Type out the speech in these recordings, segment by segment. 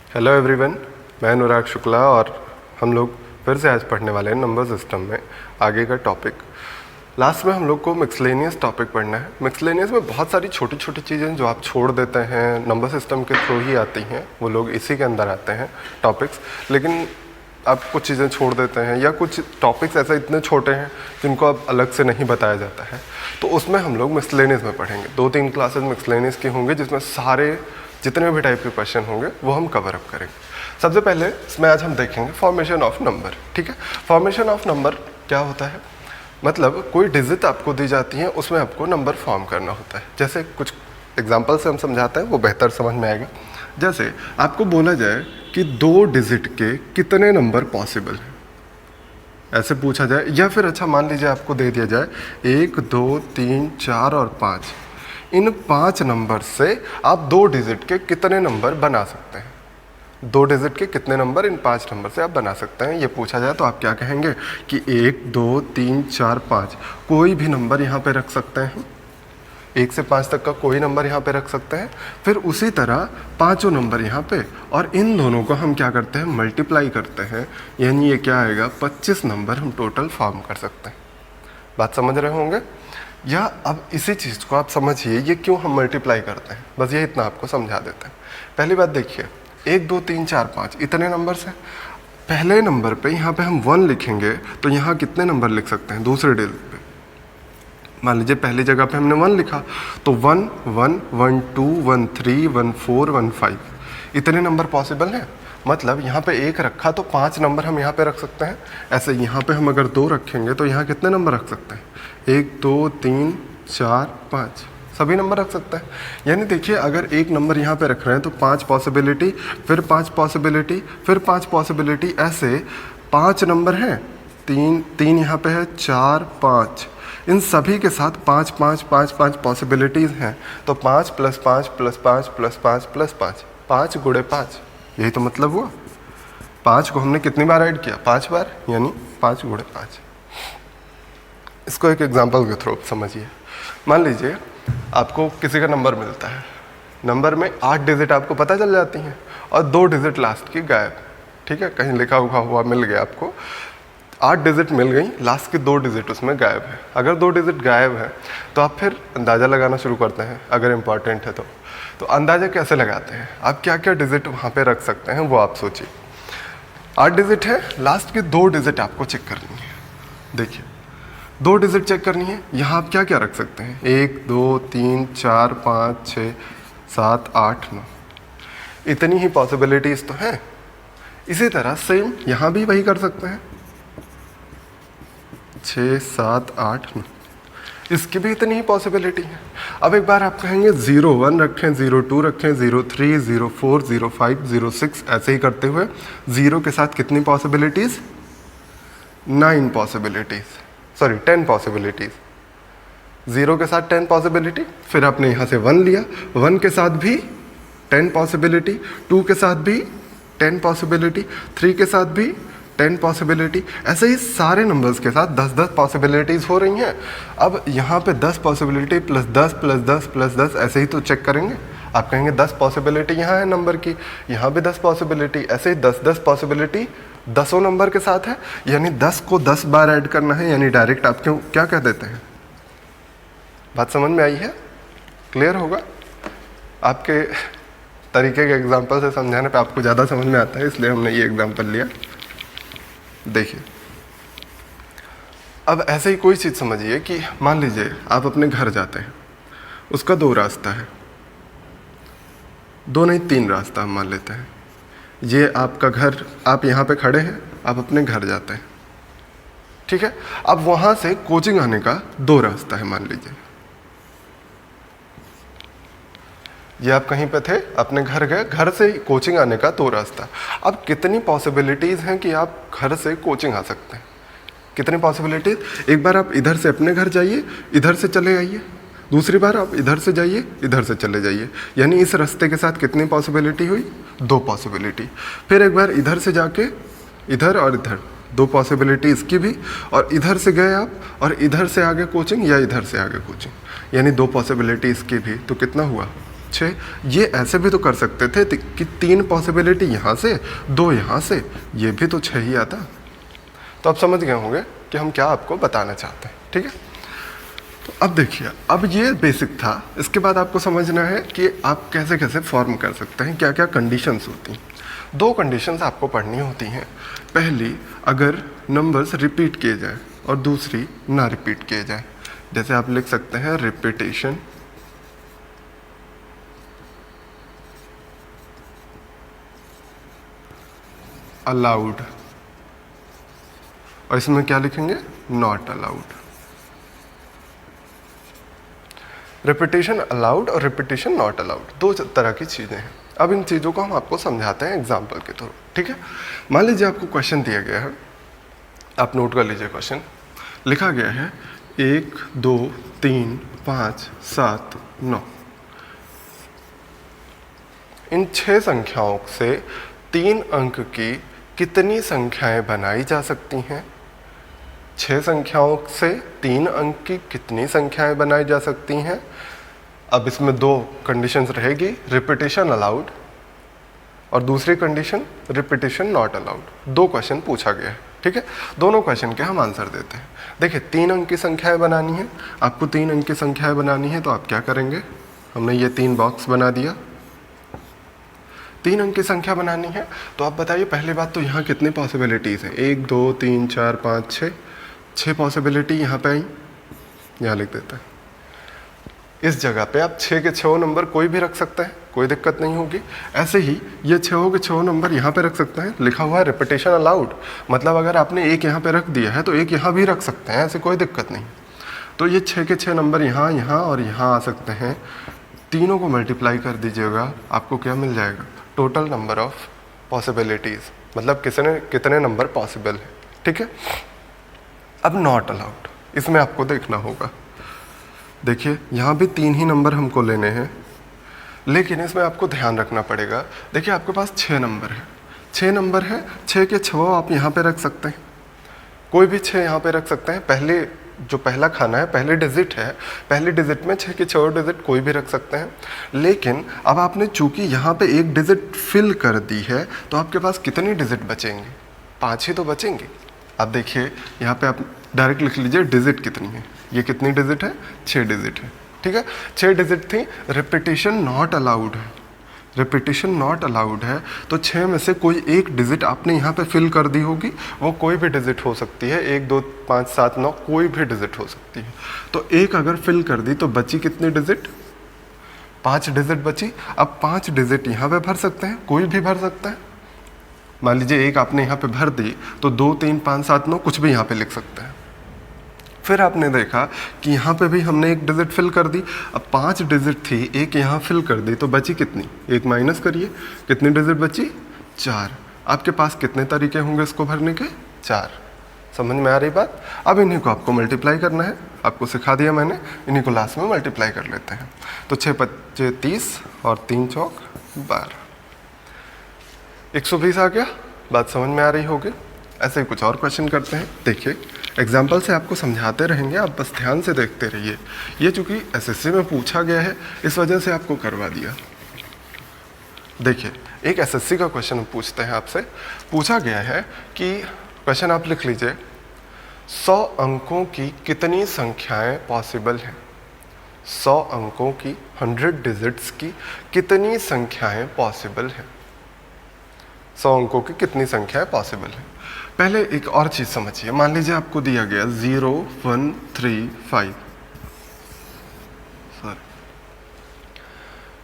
Hello everyone, मैं अनुराग शुक्ला और हम लोग फिर से आज पढ़ने वाले हैं नंबर सिस्टम में आगे का टॉपिक। लास्ट में हम लोग को मिक्सलेनियस टॉपिक पढ़ना है। मिक्सलेनियस में बहुत सारी छोटी छोटी चीज़ें जो आप छोड़ देते हैं, नंबर सिस्टम के थ्रू ही आती हैं, वो लोग इसी के अंदर आते हैं टॉपिक्स। लेकिन आप कुछ चीज़ें छोड़ देते हैं या कुछ टॉपिक्स ऐसे इतने छोटे हैं जिनको अब अलग से नहीं बताया जाता है, तो उसमें हम लोग मिक्सलेनियस में पढ़ेंगे। 2-3 क्लासेस मिक्सलेनियस की होंगे जिसमें सारे जितने भी टाइप के क्वेश्चन होंगे वो हम कवर अप करेंगे। सबसे पहले इसमें आज हम देखेंगे फॉर्मेशन ऑफ नंबर। ठीक है, फॉर्मेशन ऑफ नंबर क्या होता है? मतलब कोई डिजिट आपको दी जाती है, उसमें आपको नंबर फॉर्म करना होता है। जैसे कुछ एग्जांपल से हम समझाते हैं, वो बेहतर समझ में आएगा। जैसे आपको बोला जाए कि 2 डिजिट के कितने नंबर पॉसिबल हैं, ऐसे पूछा जाए, या फिर अच्छा मान लीजिए आपको दे दिया जाए 1, 2, 3, 4 और 5। इन 5 नंबर से आप 2 डिजिट के कितने नंबर बना सकते हैं? 2 डिजिट के कितने नंबर इन 5 नंबर से आप बना सकते हैं, ये पूछा जाए तो आप क्या कहेंगे कि 1, 2, 3, 4, 5 कोई भी नंबर यहाँ पे रख सकते हैं। 1 से 5 तक का कोई नंबर यहाँ पे रख सकते हैं। फिर उसी तरह 5 नंबर यहाँ पे, और इन दोनों को हम क्या करते हैं, मल्टीप्लाई करते हैं, यानी ये क्या आएगा, 25 नंबर हम टोटल फॉर्म कर सकते हैं। बात समझ रहे होंगे? या अब इसी चीज़ को आप समझिए, ये क्यों हम मल्टीप्लाई करते हैं, बस ये इतना आपको समझा देते हैं। पहली बात देखिए, 1, 2, 3, 4, 5 इतने नंबर से पहले नंबर पे यहाँ पे हम 1 लिखेंगे तो यहाँ कितने नंबर लिख सकते हैं दूसरे डिजिट पे? मान लीजिए पहली जगह पे हमने 1 लिखा तो 1, 1, 1, 2, 1, 3, 1, 4, 1, 5 इतने नंबर पॉसिबल हैं। मतलब यहाँ पे 1 रखा तो 5 नंबर हम यहाँ पे रख सकते हैं। ऐसे यहाँ पे हम अगर 2 रखेंगे तो यहाँ कितने नंबर रख सकते हैं? 1, 2, 3, 4, 5 सभी नंबर रख सकते हैं। यानी देखिए, अगर 1 नंबर यहाँ पे रख रहे हैं तो 5 पॉसिबिलिटी, फिर 5 पॉसिबिलिटी, फिर 5 पॉसिबिलिटी, ऐसे 5 नंबर हैं। 3 यहाँ पे है, 4, 5, इन सभी के साथ 5, 5, 5, 5 पॉसिबिलिटीज़ हैं। तो 5 + 5 + 5 + 5 + 5 5 × 5, यही तो मतलब हुआ। 5 को हमने कितनी बार ऐड किया? 5 बार, यानी 5 × 5। इसको एक एग्जांपल के थ्रू समझिए। मान लीजिए आपको किसी का नंबर मिलता है, नंबर में 8 डिजिट आपको पता चल जाती हैं और 2 डिजिट लास्ट की गायब। ठीक है, कहीं लिखा हुआ मिल गया आपको, 8 डिजिट मिल गई, लास्ट के 2 डिजिट उसमें गायब है। अगर 2 डिजिट गायब है तो आप फिर अंदाज़ा लगाना शुरू करते हैं, अगर इम्पॉर्टेंट है तो अंदाज़ा कैसे लगाते हैं? आप क्या क्या डिजिट वहाँ पे रख सकते हैं वो आप सोचिए। 8 डिजिट है, लास्ट के 2 डिजिट आपको चेक करनी है। देखिए 2 डिजिट चेक करनी है, यहाँ आप क्या क्या रख सकते हैं? 1, 2, 3, 4, 5, 6, 7, 8, 9 इतनी ही पॉसिबिलिटीज़ तो हैं। इसी तरह सेम यहाँ भी वही कर सकते हैं, 6, 7, 8, 9 इसकी भी इतनी ही पॉसिबिलिटी है। अब एक बार आप कहेंगे 0, 1 रखें, 0, 2 रखें, 0, 3, 0, 4, 0, 5, 0, 6 ऐसे ही करते हुए 0 के साथ कितनी पॉसिबिलिटीज़? 9 possibilities, sorry 10 possibilities. 0 के साथ 10 पॉसिबिलिटी, फिर आपने यहाँ से 1 लिया, 1 के साथ भी 10 पॉसिबिलिटी, 2 के साथ भी 10 पॉसिबिलिटी, 3 के साथ भी 10 पॉसिबिलिटी, ऐसे ही सारे नंबर्स के साथ 10-10 पॉसिबिलिटीज़ हो रही हैं। अब यहाँ पे 10 पॉसिबिलिटी +10 + 10 + 10 ऐसे ही तो चेक करेंगे। आप कहेंगे 10 पॉसिबिलिटी यहाँ है नंबर की, यहाँ भी 10 पॉसिबिलिटी, ऐसे ही 10-10 पॉसिबिलिटी 10 नंबर के साथ है, यानी 10 को 10 बार ऐड करना है, यानी डायरेक्ट आप क्यों क्या कह देते हैं? बात समझ में आई है? क्लियर होगा? आपके तरीके के एग्जाम्पल से समझाने पे आपको ज़्यादा समझ में आता है, इसलिए हमने ये एग्जाम्पल लिया। देखिए अब ऐसे ही कोई चीज़ समझिए कि मान लीजिए आप अपने घर जाते हैं, उसका 2 रास्ता है, 2 नहीं 3 रास्ता हम मान लेते हैं। ये आपका घर, आप यहाँ पे खड़े हैं, आप अपने घर जाते हैं, ठीक है। अब वहाँ से कोचिंग आने का 2 रास्ता है मान लीजिए। ये आप कहीं पे थे, अपने घर गए, घर से कोचिंग आने का 2 रास्ता। अब कितनी पॉसिबिलिटीज़ हैं कि आप घर से कोचिंग आ सकते हैं? कितनी पॉसिबिलिटीज़? एक बार आप इधर से अपने घर जाइए, इधर से चले आइए, दूसरी बार आप इधर से जाइए, इधर से चले जाइए, यानी इस रास्ते के साथ कितनी पॉसिबिलिटी हुई? 2 पॉसिबिलिटी। फिर एक बार इधर से जाके इधर और इधर 2 पॉसिबिलिटी इसकी भी, और इधर से गए आप और इधर से आगे कोचिंग या इधर से आगे कोचिंग, यानी 2 पॉसिबिलिटी इसकी भी, तो कितना हुआ? 6। ये ऐसे भी तो कर सकते थे कि 3 पॉसिबिलिटी यहाँ से 2 यहाँ से, ये भी तो 6 ही आता। तो आप समझ गए होंगे कि हम क्या आपको बताना चाहते हैं, ठीक है। तो अब देखिए, अब ये बेसिक था। इसके बाद आपको समझना है कि आप कैसे कैसे फॉर्म कर सकते हैं, क्या क्या कंडीशंस होती हैं। 2 कंडीशंस आपको पढ़नी होती हैं। पहली, अगर नंबर्स रिपीट किए जाए, और दूसरी ना रिपीट किए जाए। जैसे आप लिख सकते हैं रिपीटेशन अलाउड, और इसमें क्या लिखेंगे, नॉट अलाउड। रिपीटेशन अलाउड और रिपीटेशन नॉट अलाउड 2 तरह की चीज़ें हैं। अब इन चीज़ों को हम आपको समझाते हैं एग्जाम्पल के थ्रू, ठीक है। मान लीजिए आपको क्वेश्चन दिया गया है, आप नोट कर लीजिए। क्वेश्चन लिखा गया है 1 2 3 5 7 9। इन 6 संख्याओं से 3 अंक की कितनी संख्याएं बनाई जा सकती हैं? 6 संख्याओं से 3 अंक की कितनी संख्याएं बनाई जा सकती हैं? अब इसमें 2 कंडीशंस रहेगी, रिपीटेशन अलाउड और दूसरी condition repetition not allowed. 2 question पूछा गया है, ठीक है। दोनों क्वेश्चन के हम आंसर देते हैं। देखिए, 3 अंक की संख्याएं बनानी है, आपको 3 अंक की संख्याएं बनानी है, तो आप क्या करेंगे, हमने ये 3 बॉक्स बना दिया। 3 अंक की संख्या बनानी है, तो आप बताइए पहली बात तो यहाँ कितनी पॉसिबिलिटीज़ हैं? 1 2 3 4 5 6, 6 पॉसिबिलिटी यहाँ पे आई, यहाँ लिख देते हैं। इस जगह पे आप 6 के 6 नंबर कोई भी रख सकते हैं, कोई दिक्कत नहीं होगी। ऐसे ही ये 6 के 6 नंबर यहाँ पे रख सकते हैं, लिखा हुआ है रिपीटेशन अलाउड, मतलब अगर आपने 1 यहाँ पे रख दिया है तो 1 यहाँ भी रख सकते हैं, ऐसे कोई दिक्कत नहीं। तो ये 6 के 6 नंबर यहाँ, यहाँ और यहाँ आ सकते हैं। तीनों को मल्टीप्लाई कर दीजिएगा, आपको क्या मिल जाएगा, टोटल नंबर ऑफ पॉसिबिलिटीज़, मतलब कितने नंबर पॉसिबल है, ठीक है। अब नॉट अलाउड, इसमें आपको देखना होगा। देखिए, यहाँ भी 3 ही नंबर हमको लेने हैं, लेकिन इसमें आपको ध्यान रखना पड़ेगा। देखिए, आपके पास 6 नंबर है, 6 नंबर है, 6 के 6 आप यहाँ पे रख सकते हैं, कोई भी 6 यहाँ पे रख सकते हैं। पहले जो पहला खाना है, पहले डिजिट है, पहले डिजिट में 6 के 6 डिजिट कोई भी रख सकते हैं। लेकिन अब आपने चूंकि यहाँ पे एक डिजिट फिल कर दी है, तो आपके पास कितनी डिजिट बचेंगे, 5 ही तो बचेंगे। अब देखिए, यहाँ पे आप डायरेक्ट लिख लीजिए डिजिट कितनी है, ये कितनी डिजिट है, 6 डिजिट है, ठीक है। 6 डिजिट थी, रिपीटेशन नॉट अलाउड है, रिपीटेशन नॉट अलाउड है, तो 6 में से कोई एक डिजिट आपने यहाँ पे फिल कर दी होगी, वो कोई भी डिजिट हो सकती है, 1 2 5 7 9 कोई भी डिजिट हो सकती है। तो एक अगर फिल कर दी तो बची कितनी डिजिट, 5 डिजिट बची। अब 5 डिजिट यहाँ पे भर सकते हैं, कोई भी भर सकता है। मान लीजिए एक आपने यहाँ पे भर दी, तो 2 3 5 7 9 कुछ भी यहाँ पे लिख सकते हैं। फिर आपने देखा कि यहाँ पे भी हमने एक डिजिट फिल कर दी। अब 5 डिजिट थी, एक यहाँ फिल कर दी, तो बची कितनी, एक माइनस करिए, कितनी डिजिट बची, 4। आपके पास कितने तरीके होंगे इसको भरने के, 4। समझ में आ रही बात। अब इन्हीं को आपको मल्टीप्लाई करना है, आपको सिखा दिया मैंने, इन्हीं को लास्ट में मल्टीप्लाई कर लेते हैं। तो 6 5 30 और 3 चौक 12, 120 आ गया। बात समझ में आ रही होगी। ऐसे ही कुछ और क्वेश्चन करते हैं। देखिए, एग्जाम्पल से आपको समझाते रहेंगे, आप बस ध्यान से देखते रहिए। ये चूंकि एसएससी में पूछा गया है, इस वजह से आपको करवा दिया। देखिए, एक एसएससी का क्वेश्चन पूछते हैं आपसे। पूछा गया है कि क्वेश्चन आप लिख लीजिए, 100 अंकों की कितनी संख्याएं पॉसिबल हैं? 100 अंकों की, 100 डिजिट्स की कितनी संख्याएं पॉसिबल हैं? 100 अंकों की कितनी संख्याएं पॉसिबल हैं? पहले एक और चीज समझिए। मान लीजिए आपको दिया गया 0135,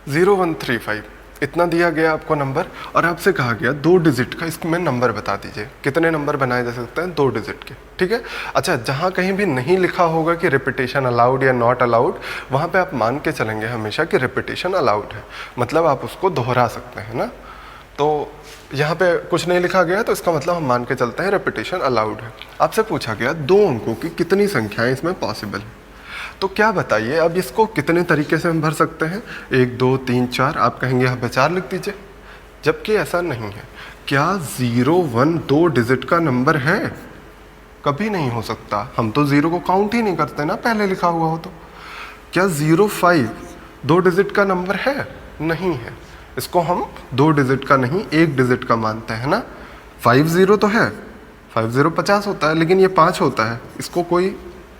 0135 इतना दिया गया आपको नंबर, और आपसे कहा गया 2 डिजिट का इसमें नंबर बता दीजिए। कितने नंबर बनाए जा सकते हैं, 2 डिजिट के, ठीक है। अच्छा, जहाँ कहीं भी नहीं लिखा होगा कि रिपीटेशन अलाउड या नॉट अलाउड, वहाँ पे आप मान के चलेंगे हमेशा कि रिपीटेशन अलाउड है, मतलब आप उसको दोहरा सकते हैं ना। तो यहाँ पे कुछ नहीं लिखा गया, तो इसका मतलब हम मान के चलते हैं रिपीटेशन अलाउड है। आपसे पूछा गया 2 अंकों की कितनी संख्याएं इसमें पॉसिबल है, तो क्या बताइए अब इसको कितने तरीके से हम भर सकते हैं? 1 2 3 4, आप कहेंगे यहाँ पे 4 लिख दीजिए, जबकि ऐसा नहीं है। क्या 0 1 2 डिजिट का नंबर है? कभी नहीं हो सकता, हम तो 0 को काउंट ही नहीं करते ना, पहले लिखा हुआ हो तो। क्या 05 2 डिजिट का नंबर है? नहीं है, इसको हम 2 डिजिट का नहीं 1 डिजिट का मानते हैं ना। 50 तो है, 50 50 होता है, लेकिन ये 5 होता है, इसको कोई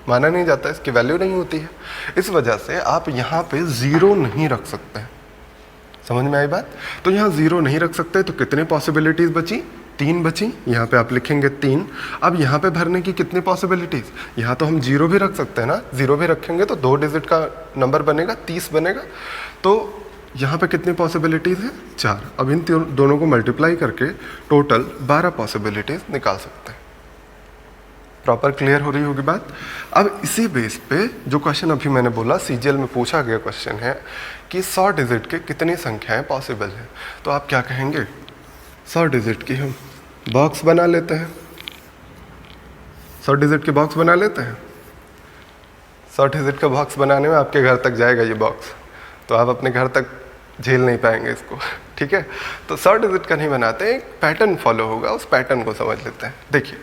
माना नहीं जाता, इसकी वैल्यू नहीं होती है। इस वजह से आप यहाँ पे 0 नहीं रख सकते हैं। समझ में आई बात? तो यहाँ 0 नहीं रख सकते, तो कितने पॉसिबिलिटीज बची? 3 बची। यहाँ पे आप लिखेंगे 3। अब यहाँ पे भरने की कितनी पॉसिबिलिटीज? यहाँ तो हम 0 भी रख सकते हैं ना, 0 भी रखेंगे तो 2 डिजिट का नंबर बनेगा, 30 बनेगा। तो यहाँ पे कितनी पॉसिबिलिटीज है? 4। अब इन दोनों को मल्टीप्लाई करके टोटल 12 पॉसिबिलिटीज निकाल सकते हैं। प्रॉपर क्लियर हो रही होगी बात? अब इसी बेस पे जो क्वेश्चन अभी मैंने बोला सीजीएल में पूछा गया क्वेश्चन है कि 100 डिजिट के कितनी संख्याएं पॉसिबल हैं, तो आप क्या कहेंगे? 100 डिजिट की हम बॉक्स बना लेते हैं। 100 डिजिट के बॉक्स बना लेते हैं। 100 डिजिट का बॉक्स बनाने में आपके घर तक जाएगा ये बॉक्स, तो आप अपने घर तक झेल नहीं पाएंगे इसको, ठीक है? तो 100 डिजिट का नहीं बनाते, एक पैटर्न फॉलो होगा, उस पैटर्न को समझ लेते हैं। देखिए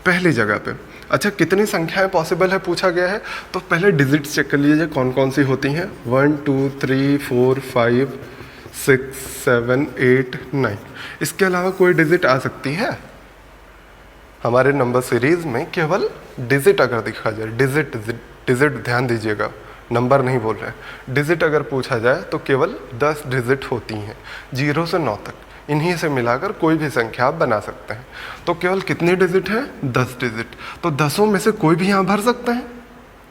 पहली जगह पे, अच्छा कितनी संख्याएं पॉसिबल है पूछा गया है, तो पहले डिजिट्स चेक कर लीजिए कौन कौन सी होती हैं। 1 2 3 4 5 6 7 8 9। इसके अलावा कोई डिजिट आ सकती है? हमारे नंबर सीरीज में केवल डिजिट अगर दिखा जाए, डिजिट ध्यान दीजिएगा, नंबर नहीं बोल रहे हैं, डिजिट अगर पूछा जाए तो केवल 10 डिजिट होती हैं, 0 से 9 तक। इन्हीं से मिलाकर कोई भी संख्या आप बना सकते हैं। तो केवल कितने डिजिट है? 10 डिजिट। तो 10 में से कोई भी यहाँ भर सकते हैं,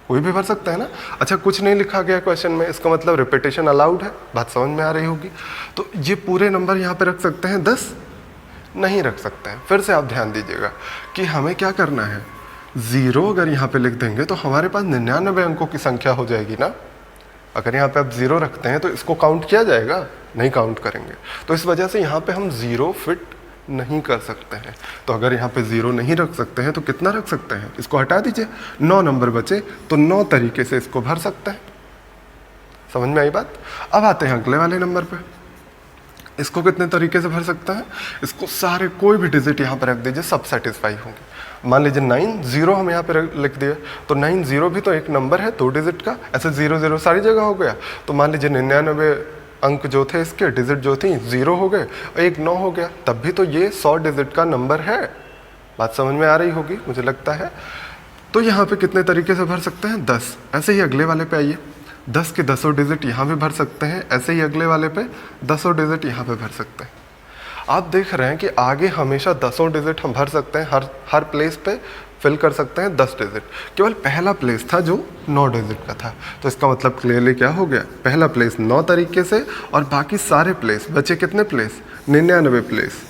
कोई भी भर सकता है ना। अच्छा कुछ नहीं लिखा गया क्वेश्चन में, इसका मतलब रिपीटेशन अलाउड है, बात समझ में आ रही होगी। तो ये पूरे नंबर यहाँ पे रख सकते हैं? 10 नहीं रख सकते हैं। फिर से आप ध्यान दीजिएगा कि हमें क्या करना है, 0 अगर यहाँ पे लिख देंगे तो हमारे पास 99 अंकों की संख्या हो जाएगी ना। अगर यहाँ पे आप 0 रखते हैं तो इसको काउंट किया जाएगा? नहीं काउंट करेंगे। तो इस वजह से यहाँ पे हम 0 फिट नहीं कर सकते हैं। तो अगर यहाँ पे 0 नहीं रख सकते हैं तो कितना रख सकते हैं? इसको हटा दीजिए, 9 नंबर बचे, तो 9 तरीके से इसको भर सकते हैं। समझ में आई बात? अब आते हैं अगले वाले नंबर पे। इसको कितने तरीके से भर सकता है? इसको सारे कोई भी डिजिट यहाँ पर रख दीजिए, सब सेटिस्फाई होंगे। मान लीजिए 9 0 हम यहाँ पे लिख दिए, तो 9 0 भी तो एक नंबर है 2 डिजिट का, ऐसे 0 0 सारी जगह हो गया। तो मान लीजिए 99 अंक जो थे इसके, डिजिट जो थी 0 हो गए, एक 9 हो गया, तब भी तो ये 100 डिजिट का नंबर है। बात समझ में आ रही होगी मुझे लगता है। तो यहाँ पे कितने तरीके से भर सकते हैं? 10। ऐसे ही अगले वाले पे आइए, 10 के 10 डिजिट यहाँ भी भर सकते हैं। ऐसे ही अगले वाले पे 10 डिजिट यहाँ पे भर सकते हैं। आप देख रहे हैं कि आगे हमेशा 10 डिजिट हम भर सकते हैं, हर प्लेस पे फिल कर सकते हैं 10 डिजिट। केवल पहला प्लेस था जो 9 डिजिट का था। तो इसका मतलब क्लियरली क्या हो गया, पहला प्लेस 9 तरीके से और बाकी सारे प्लेस बचे कितने प्लेस? 99 प्लेस।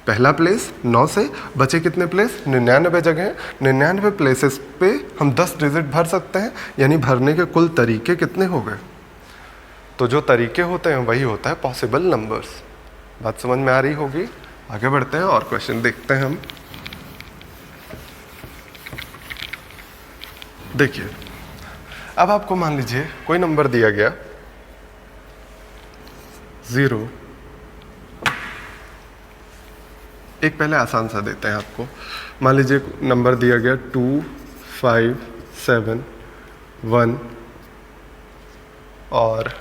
पहला प्लेस 9 से बचे कितने प्लेस? 99 जगह। 99 प्लेसेस पे हम 10 डिजिट भर सकते हैं, यानी भरने के कुल तरीके कितने हो गए? तो जो तरीके होते हैं वही होता है पॉसिबल नंबर्स। बात समझ में आ रही होगी। आगे बढ़ते हैं और क्वेश्चन देखते हैं हम। देखिए अब आपको मान लीजिए कोई नंबर दिया गया 0, एक पहले आसान सा देते हैं आपको। मान लीजिए नंबर दिया गया 2 5 7 1 और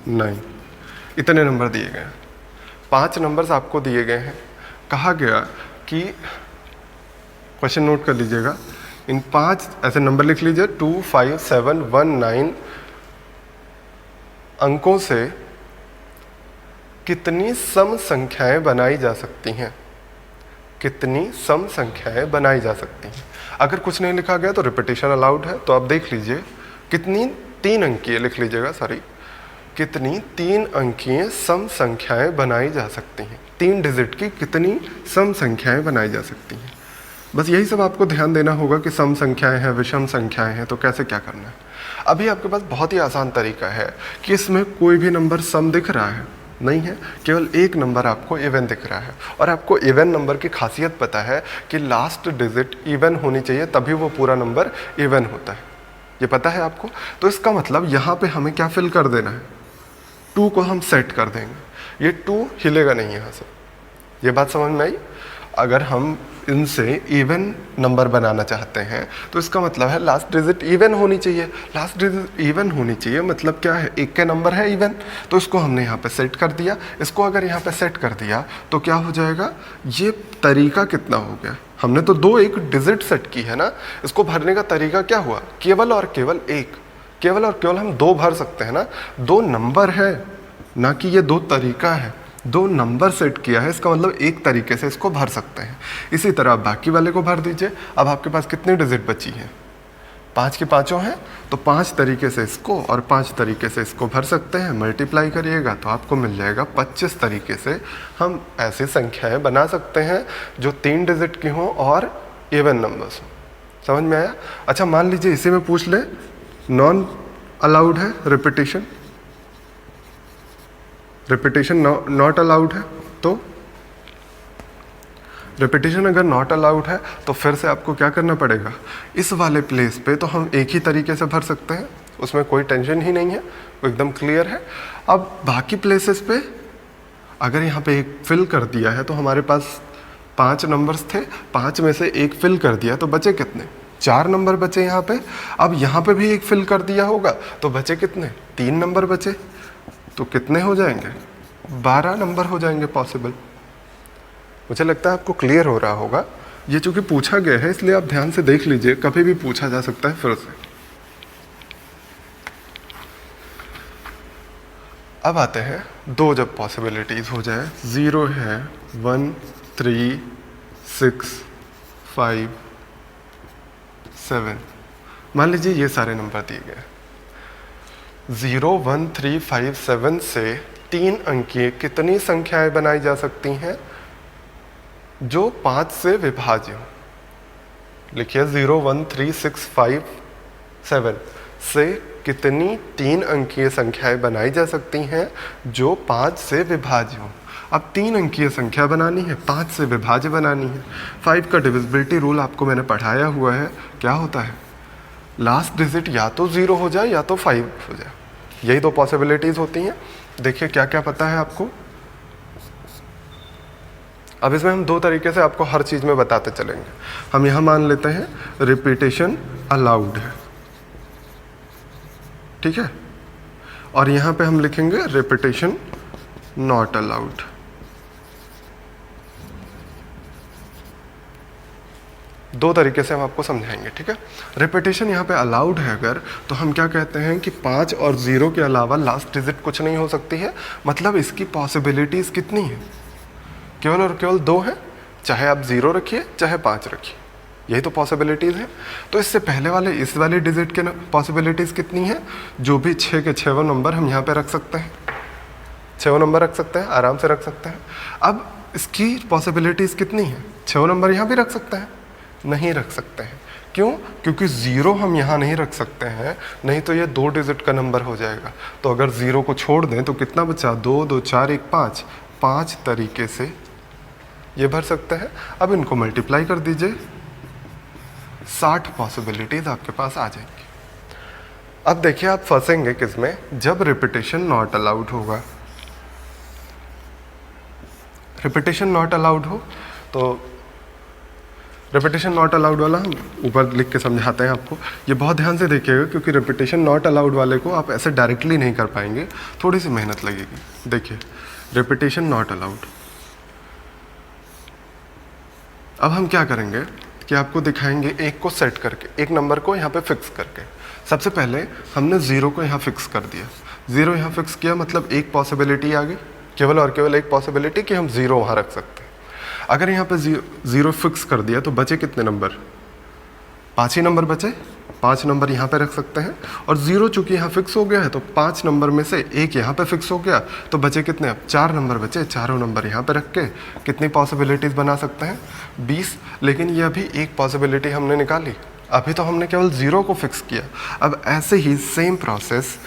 9, इतने नंबर दिए गए हैं। 5 नंबर्स आपको दिए गए हैं। कहा गया कि क्वेश्चन नोट कर लीजिएगा, इन 5 ऐसे नंबर लिख लीजिए 2 5 7 1 9 अंकों से कितनी सम संख्याएं बनाई जा सकती हैं? कितनी सम संख्याएं बनाई जा सकती हैं? अगर कुछ नहीं लिखा गया तो रिपीटेशन अलाउड है। तो आप देख लीजिए कितनी 3 अंकीय लिख लीजिएगा, सॉरी, कितनी 3 अंकीय सम संख्याएं बनाई जा सकती हैं? 3 डिजिट की कितनी सम संख्याएं बनाई जा सकती हैं? बस यही सब आपको ध्यान देना होगा कि सम संख्याएं हैं, विषम संख्याएं हैं, तो कैसे क्या करना है। अभी आपके पास बहुत ही आसान तरीका है कि इसमें कोई भी नंबर सम दिख रहा है नहीं है, केवल एक नंबर आपको इवन दिख रहा है। और आपको इवन नंबर की खासियत पता है कि लास्ट डिजिट इवन होनी चाहिए, तभी वो पूरा नंबर इवन होता है। ये पता है आपको। तो इसका मतलब यहाँ पे हमें क्या फिल कर देना है? 2 को हम सेट कर देंगे। ये 2 हिलेगा नहीं यहाँ से। ये बात समझ में आई? अगर हम इनसे इवन नंबर बनाना चाहते हैं तो इसका मतलब है लास्ट डिजिट इवन होनी चाहिए। लास्ट डिजिट इवन होनी चाहिए मतलब क्या है, एक के नंबर है इवन, तो इसको हमने यहाँ पे सेट कर दिया। इसको अगर यहाँ पे सेट कर दिया तो क्या हो जाएगा, ये तरीका कितना हो गया, हमने तो दो एक डिजिट सेट की है ना, इसको भरने का तरीका क्या हुआ, केवल और केवल एक, केवल और केवल हम दो भर सकते हैं ना, दो नंबर है ना कि ये दो तरीका है, दो नंबर सेट किया है, इसका मतलब एक तरीके से इसको भर सकते हैं। इसी तरह आप बाकी वाले को भर दीजिए। अब आपके पास कितनी डिजिट बची है, 5 की पाँचों हैं, तो 5 तरीके से इसको और 5 तरीके से इसको भर सकते हैं। मल्टीप्लाई करिएगा तो आपको मिल जाएगा 25 तरीके से हम ऐसी संख्याएं बना सकते हैं जो 3 डिजिट की हों और इवन नंबर्स हों। समझ में आया? अच्छा मान लीजिए इसी में पूछ ले नॉन अलाउड है रिपीटिशन, रिपीटिशन नॉट अलाउड है, तो रिपीटिशन अगर नॉट अलाउड है तो फिर से आपको क्या करना पड़ेगा, इस वाले प्लेस पे तो हम एक ही तरीके से भर सकते हैं, उसमें कोई टेंशन ही नहीं है, वो एकदम क्लियर है। अब बाकी प्लेसेस पे अगर यहाँ पे एक फिल कर दिया है तो हमारे पास 5 नंबर्स थे, 5 में से एक फिल कर दिया तो बचे कितने, 4 नंबर बचे यहाँ पे। अब यहाँ पे भी एक फिल कर दिया होगा तो बचे कितने, 3 नंबर बचे, तो कितने हो जाएंगे, 12 नंबर हो जाएंगे पॉसिबल। मुझे लगता है आपको क्लियर हो रहा होगा। ये चूंकि पूछा गया है इसलिए आप ध्यान से देख लीजिए, कभी भी पूछा जा सकता है फिर से। अब आते हैं दो जब पॉसिबिलिटीज हो जाए, 0 है, 1 3 6 5 7, मान लीजिए ये सारे नंबर दिए गए, 0 1 3 5 7 से 3 अंकीय कितनी संख्याएं बनाई जा सकती हैं जो 5 से विभाज्य हो। लिखिए 0 1 3 6 5 7 से कितनी 3 अंकीय संख्याएं बनाई जा सकती हैं जो 5 से विभाज्य हो। अब 3 अंकीय संख्या बनानी है, 5 से विभाज्य बनानी है। 5 का डिविजिबिलिटी रूल आपको मैंने पढ़ाया हुआ है, क्या होता है, लास्ट डिजिट या तो 0 हो जाए या तो 5 हो जाए, यही दो पॉसिबिलिटीज होती हैं। देखिए क्या क्या पता है आपको। अब इसमें हम दो तरीके से आपको हर चीज में बताते चलेंगे। हम यहां मान लेते हैं रिपीटेशन अलाउड है, ठीक है, और यहां पे हम लिखेंगे रिपीटेशन नॉट अलाउड। दो तरीके से हम आपको समझाएंगे, ठीक है। रिपीटेशन यहाँ पे अलाउड है अगर, तो हम क्या कहते हैं कि 5 और 0 के अलावा लास्ट डिजिट कुछ नहीं हो सकती है, मतलब इसकी पॉसिबिलिटीज कितनी है, केवल और केवल 2 है, चाहे आप 0 रखिए चाहे 5 रखिए, यही तो पॉसिबिलिटीज है। तो इससे पहले वाले इस वाले डिजिट के पॉसिबिलिटीज कितनी है, जो भी 6 के 6 नंबर हम यहाँ पे रख सकते हैं, 6 नंबर रख सकते हैं, आराम से रख सकते हैं। अब इसकी पॉसिबिलिटीज कितनी है, 6 नंबर यहाँ भी रख सकते हैं, नहीं रख सकते हैं, क्यों, क्योंकि 0 हम यहाँ नहीं रख सकते हैं, नहीं तो ये 2 डिजिट का नंबर हो जाएगा। तो अगर 0 को छोड़ दें तो कितना बचा, 2 2 4 1 5, 5 तरीके से ये भर सकते हैं। अब इनको मल्टीप्लाई कर दीजिए, 60 पॉसिबिलिटीज आपके पास आ जाएंगी। अब देखिए आप फंसेंगे किसमें, जब रिपीटेशन नॉट अलाउड होगा। रिपीटेशन नॉट अलाउड हो तो रिपीटेशन नॉट अलाउड वाला हम ऊपर लिख के समझाते हैं आपको, ये बहुत ध्यान से देखिएगा, क्योंकि रिपीटेशन नॉट अलाउड वाले को आप ऐसे डायरेक्टली नहीं कर पाएंगे, थोड़ी सी मेहनत लगेगी। देखिए रिपीटेशन नॉट अलाउड। अब हम क्या करेंगे कि आपको दिखाएंगे एक को सेट करके, एक नंबर को यहाँ पे फिक्स करके। सबसे पहले हमने 0 को यहाँ फिक्स कर दिया, 0 यहाँ फिक्स किया मतलब एक पॉसिबिलिटी आ गई, केवल और केवल एक पॉसिबिलिटी कि हम 0 वहाँ रख सकते हैं। अगर यहाँ पे 0 फिक्स कर दिया तो बचे कितने नंबर, 5 ही नंबर बचे, 5 नंबर यहाँ पे रख सकते हैं। और 0 चूंकि यहाँ फिक्स हो गया है तो 5 नंबर में से एक यहाँ पे फिक्स हो गया, तो बचे कितने, अब 4 नंबर बचे, चारों नंबर यहाँ पे रख के कितनी पॉसिबिलिटीज बना सकते हैं, 20। लेकिन ये अभी एक पॉसिबिलिटी हमने निकाली, अभी तो हमने केवल 0 को फिक्स किया। अब ऐसे ही सेम प्रोसेस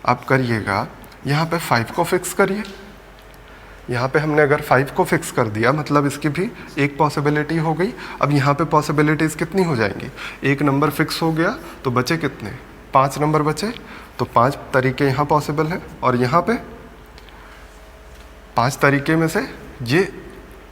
आप करिएगा, यहाँ पे 5 को फिक्स करिए। यहाँ पे हमने अगर 5 को फिक्स कर दिया मतलब इसकी भी एक पॉसिबिलिटी हो गई। अब यहाँ पे पॉसिबिलिटीज़ कितनी हो जाएंगी, एक नंबर फिक्स हो गया तो बचे कितने, 5 नंबर बचे, तो 5 तरीके यहाँ पॉसिबल है। और यहाँ पे 5 तरीके में से ये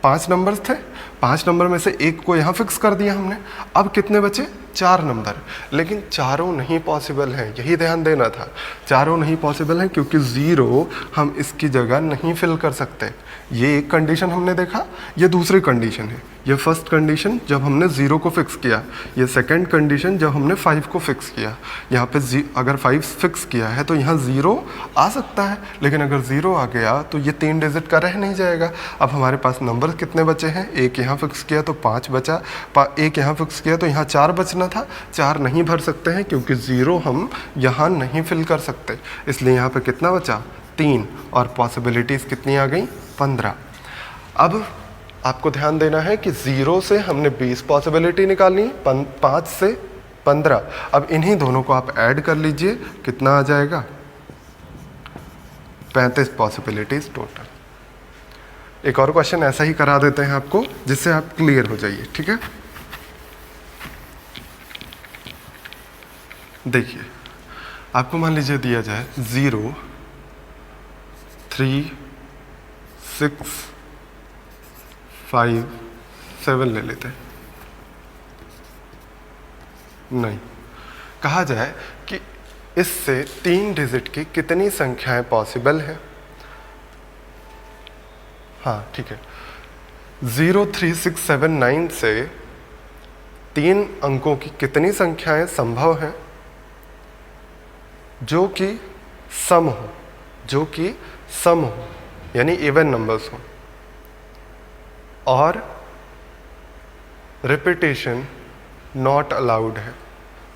5 नंबर्स थे, 5 नंबर में से एक को यहाँ फिक्स कर दिया हमने। अब कितने बचे? 4 नंबर, लेकिन चारों नहीं पॉसिबल हैं, यही ध्यान देना था। चारों नहीं पॉसिबल हैं क्योंकि 0 हम इसकी जगह नहीं फिल कर सकते। ये एक कंडीशन हमने देखा, ये दूसरी कंडीशन है। ये फर्स्ट कंडीशन जब हमने 0 को फिक्स किया, ये सेकंड कंडीशन जब हमने 5 को फिक्स किया। यहाँ पे अगर 5 फिक्स किया है तो यहाँ 0 आ सकता है, लेकिन अगर 0 आ गया तो ये 3 डिजिट का रह नहीं जाएगा। अब हमारे पास नंबर कितने बचे हैं? एक यहाँ फिक्स किया तो 5 बचा, एक यहाँ फिक्स किया तो यहाँ 4 बचना था। 4 नहीं भर सकते हैं क्योंकि 0 हम यहाँ नहीं फिल कर सकते, इसलिए यहाँ पे कितना बचा? 3, और पॉसिबिलिटीज़ कितनी आ गई? 15। अब आपको ध्यान देना है कि 0 से हमने 20 पॉसिबिलिटी निकालनी, 5 से 15। अब इन्हीं दोनों को आप ऐड कर लीजिए, कितना आ जाएगा? 35 पॉसिबिलिटीज़ टोटल। एक और क्वेश्चन ऐसा ही करा देते हैं आपको, जिससे आप क्लियर हो जाइए, ठीक है? देखिए, आपको मान लीजिए दिया जाए 0, 3, 6, 5, 7 ले लेते हैं। नहीं, कहा जाए कि इससे 3 डिजिट की कितनी संख्याएं पॉसिबल हैं? हाँ, ठीक है। 0, 3, 6, 7, 9 से 3 अंकों की कितनी संख्याएं संभव हैं जो कि सम हो, जो कि सम हो, यानी इवन नंबर्स हो, और रिपीटेशन नॉट अलाउड है।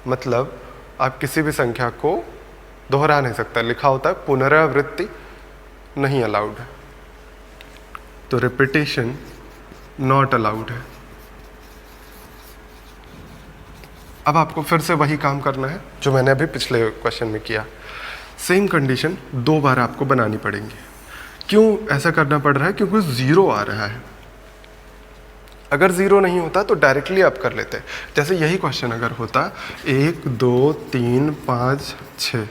मतलब आप किसी भी संख्या को दोहरा नहीं सकता, लिखा होता है पुनरावृत्ति नहीं अलाउड है, तो रिपीटेशन नॉट अलाउड है। अब आपको फिर से वही काम करना है जो मैंने अभी पिछले क्वेश्चन में किया। सेम कंडीशन 2 बार आपको बनानी पड़ेंगी। क्यों ऐसा करना पड़ रहा है? क्योंकि 0 आ रहा है। अगर 0 नहीं होता तो डायरेक्टली आप कर लेते। जैसे यही क्वेश्चन अगर होता 1, 2, 3, 5, 6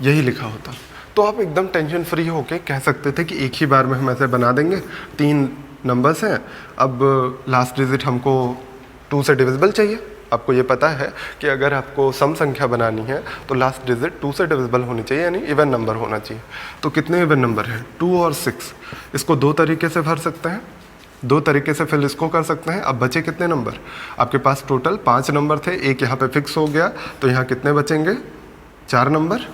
यही लिखा होता, तो आप एकदम टेंशन फ्री होके कह सकते थे कि एक ही बार में हम ऐसे बना देंगे। 3 नंबर्स हैं, अब लास्ट डिजिट हमको 2 से डिविजिबल चाहिए। आपको ये पता है कि अगर आपको सम संख्या बनानी है तो लास्ट डिजिट 2 से डिविजिबल होनी चाहिए, यानी इवन नंबर होना चाहिए। तो कितने इवन नंबर हैं? 2 और 6। इसको 2 तरीके से भर सकते हैं, 2 तरीके से फिर इसको कर सकते हैं। अब बचे कितने नंबर? आपके पास टोटल 5 नंबर थे, एक यहाँ पे फिक्स हो गया, तो यहाँ कितने बचेंगे? 4 नंबर।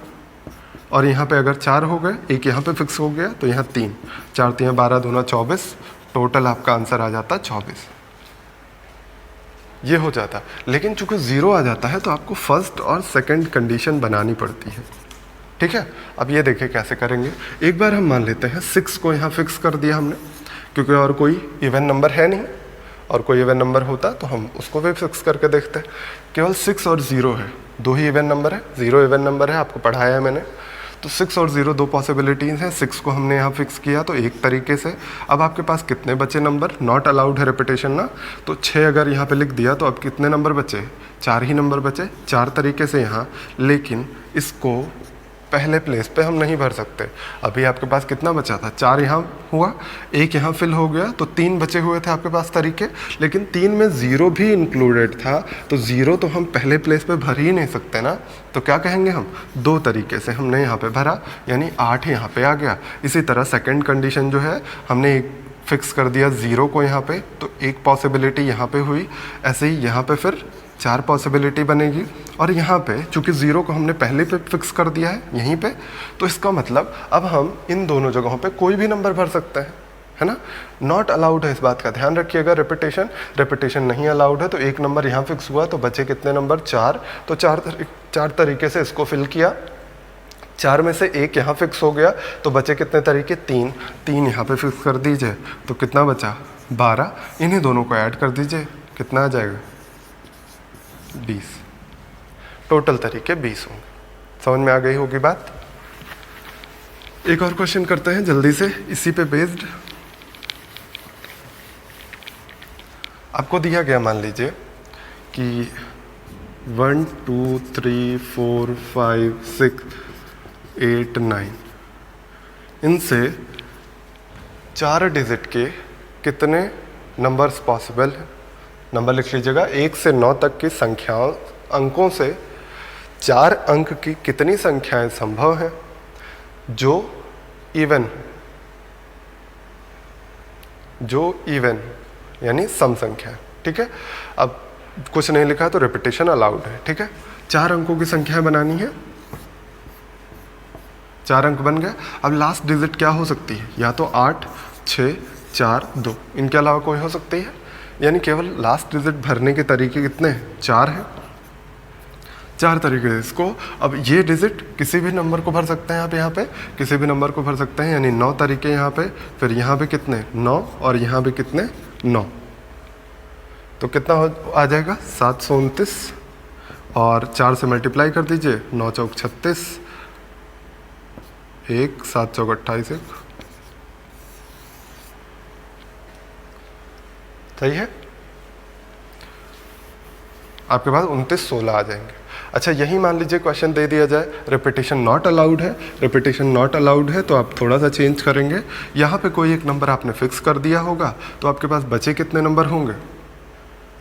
और यहाँ पे अगर 4 हो गए, एक यहाँ पे फिक्स हो गया, तो यहाँ 3, 4 3 12 दूना 24, टोटल आपका आंसर आ जाता 24। ये हो जाता। लेकिन चूंकि 0 आ जाता है तो आपको फर्स्ट और सेकंड कंडीशन बनानी पड़ती है, ठीक है? अब ये देखिए कैसे करेंगे। एक बार हम मान लेते हैं 6 को यहाँ फिक्स कर दिया हमने, क्योंकि और कोई इवन नंबर है नहीं, और कोई इवन नंबर होता तो हम उसको भी फिक्स करके देखते। केवल 6 और 0 है, 2 ही इवन नंबर है, 0 इवन नंबर है, आपको पढ़ाया है मैंने। तो 6 और 0 2 पॉसिबिलिटीज़ हैं। 6 को हमने यहाँ फिक्स किया तो एक तरीके से। अब आपके पास कितने बचे नंबर? नॉट अलाउड है रिपीटेशन ना, तो 6 अगर यहाँ पे लिख दिया तो अब कितने नंबर बचे? 4 ही नंबर बचे, 4 तरीके से यहाँ। लेकिन इसको पहले प्लेस पे हम नहीं भर सकते। अभी आपके पास कितना बचा था? 4 यहाँ हुआ, एक यहाँ फिल हो गया, तो 3 बचे हुए थे आपके पास तरीके। लेकिन 3 में 0 भी इंक्लूडेड था, तो 0 तो हम पहले प्लेस पे भर ही नहीं सकते ना। तो क्या कहेंगे हम? 2 तरीके से हमने यहाँ पे भरा, यानी 8 यहाँ पे आ गया। इसी तरह सेकेंड कंडीशन जो है, हमने एक फिक्स कर दिया 0 को यहाँ पे, तो एक पॉसिबिलिटी यहाँ पे हुई। ऐसे ही यहाँ पे फिर 4 पॉसिबिलिटी बनेगी, और यहाँ पे चूंकि 0 को हमने पहले पे फिक्स कर दिया है यहीं पे, तो इसका मतलब अब हम इन दोनों जगहों पे कोई भी नंबर भर सकते हैं, है ना? नॉट अलाउड है, इस बात का ध्यान रखिएगा। रिपीटेशन नहीं अलाउड है, तो एक नंबर यहाँ फिक्स हुआ, तो बचे कितने नंबर? 4। तो 4 तरीके से इसको फिल किया। 4 में से एक यहाँ फिक्स हो गया, तो बचे कितने तरीके? 3 यहाँ पे फिक्स कर दीजिए, तो कितना बचा? 12। इन्हीं दोनों को ऐड कर दीजिए, कितना आ जाएगा? 20। टोटल तरीके 20 होंगे। समझ में आ गई होगी बात? एक और क्वेश्चन करते हैं जल्दी से इसी पे बेस्ड। आपको दिया गया, मान लीजिए कि 1 2 3 4 5 6 8 9 इनसे 4 डिजिट के कितने नंबर्स पॉसिबल हैं। नंबर लिख लीजिएगा, 1 से 9 तक की संख्याओं अंकों से 4 अंक की कितनी संख्याएं संभव हैं जो इवन यानी सम संख्या है। ठीक है, अब कुछ नहीं लिखा है तो रिपीटेशन अलाउड है। ठीक है, 4 अंकों की संख्या बनानी है, 4 अंक बन गए। अब लास्ट डिजिट क्या हो सकती है, या तो 8, 6, 4, 2, इनके अलावा कोई हो सकती है। यानी केवल लास्ट डिजिट भरने के तरीके कितने हैं, 4 हैं। 4 तरीके हैं इसको। अब ये डिजिट किसी भी नंबर को भर सकते हैं आप, यहाँ पे किसी भी नंबर को भर सकते हैं, यानी 9 तरीके यहाँ पे। फिर यहाँ पे कितने, 9, और यहाँ पे कितने, 9। तो कितना आ जाएगा, 729, और 4 से मल्टीप्लाई कर दीजिए, 9 चौक 36, 1, 7 चौक 28, 1। सही है, आपके पास 29, 16 आ जाएंगे। अच्छा, यही मान लीजिए क्वेश्चन दे दिया जाए रिपीटेशन नॉट अलाउड है। रिपीटेशन नॉट अलाउड है तो आप थोड़ा सा चेंज करेंगे। यहाँ पे कोई एक नंबर आपने फिक्स कर दिया होगा, तो आपके पास बचे कितने नंबर होंगे,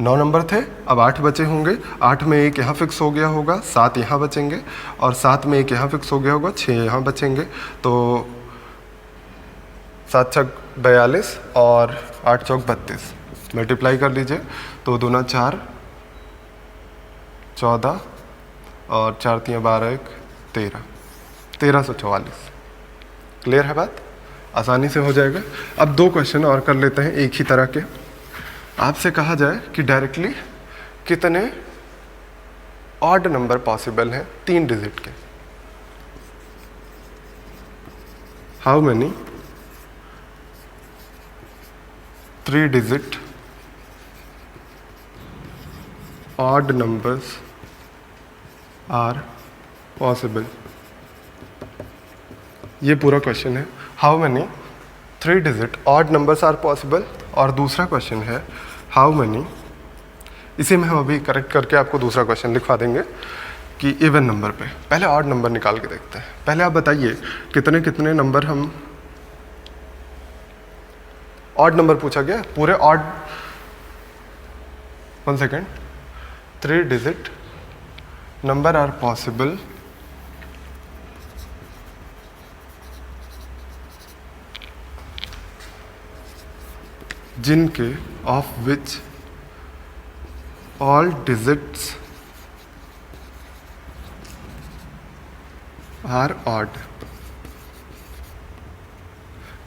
9 नंबर थे, अब 8 बचे होंगे। 8 में एक यहाँ फिक्स हो गया होगा, 7 यहाँ बचेंगे, और 7 में एक यहाँ फिक्स हो गया होगा, 6 यहाँ बचेंगे। तो 7 छक 42 और 8 चौक 32, मल्टीप्लाई कर लीजिए, तो 2 दूना 4, 14, और 4 तियाँ 12, 1 13, 1344। क्लियर है बात, आसानी से हो जाएगा। अब 2 क्वेश्चन और कर लेते हैं एक ही तरह के। आपसे कहा जाए कि डायरेक्टली कितने ऑड नंबर पॉसिबल हैं 3 डिजिट के। How many 3 digit odd numbers are possible. ये पूरा क्वेश्चन है, how many 3 digit odd numbers are possible. और दूसरा क्वेश्चन है हाउ मेनी, इसे में हम अभी करेक्ट करके आपको दूसरा क्वेश्चन लिखवा देंगे कि इवन नंबर पे पहले ऑड नंबर निकाल के देखते हैं। पहले आप बताइए कितने कितने नंबर हम, ऑड नंबर पूछा गया, पूरे odd, 1 second, 3 digit number are possible जिनके of which all digits are odd,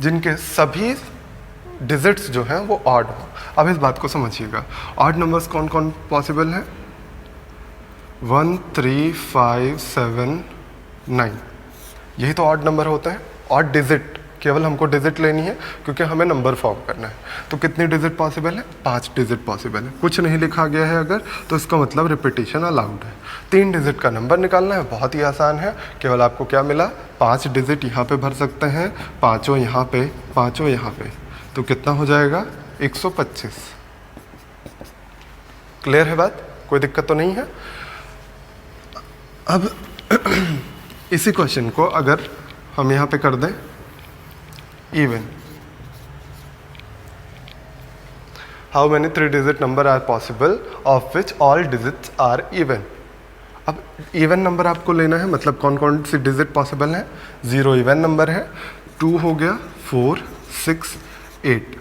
जिनके सभी डिजिट्स जो हैं वो ऑड हो। अब इस बात को समझिएगा, ऑड नंबर्स कौन कौन पॉसिबल हैं, 1, 3, 5, 7, 9, यही तो ऑड नंबर होते हैं। ऑड डिजिट, केवल हमको डिजिट लेनी है क्योंकि हमें नंबर फॉर्म करना है। तो कितनी डिजिट पॉसिबल है, 5 डिजिट पॉसिबल है। कुछ नहीं लिखा गया है अगर, तो इसका मतलब रिपीटेशन अलाउड है। 3 डिजिट का नंबर निकालना है, बहुत ही आसान है। केवल आपको क्या मिला, 5 डिजिट यहाँ पे भर सकते हैं, पाँचों यहाँ पे, पाँचों यहाँ पे, तो कितना हो जाएगा, 125। क्लियर है बात, कोई दिक्कत तो नहीं है। अब इसी क्वेश्चन को अगर हम यहाँ पे कर दें even, how many 3 digit number are possible of which all digits are even. अब इवन नंबर आपको लेना है, मतलब कौन कौन सी डिजिट पॉसिबल है, 0 इवन नंबर है, 2 हो गया, 4, 6, 8,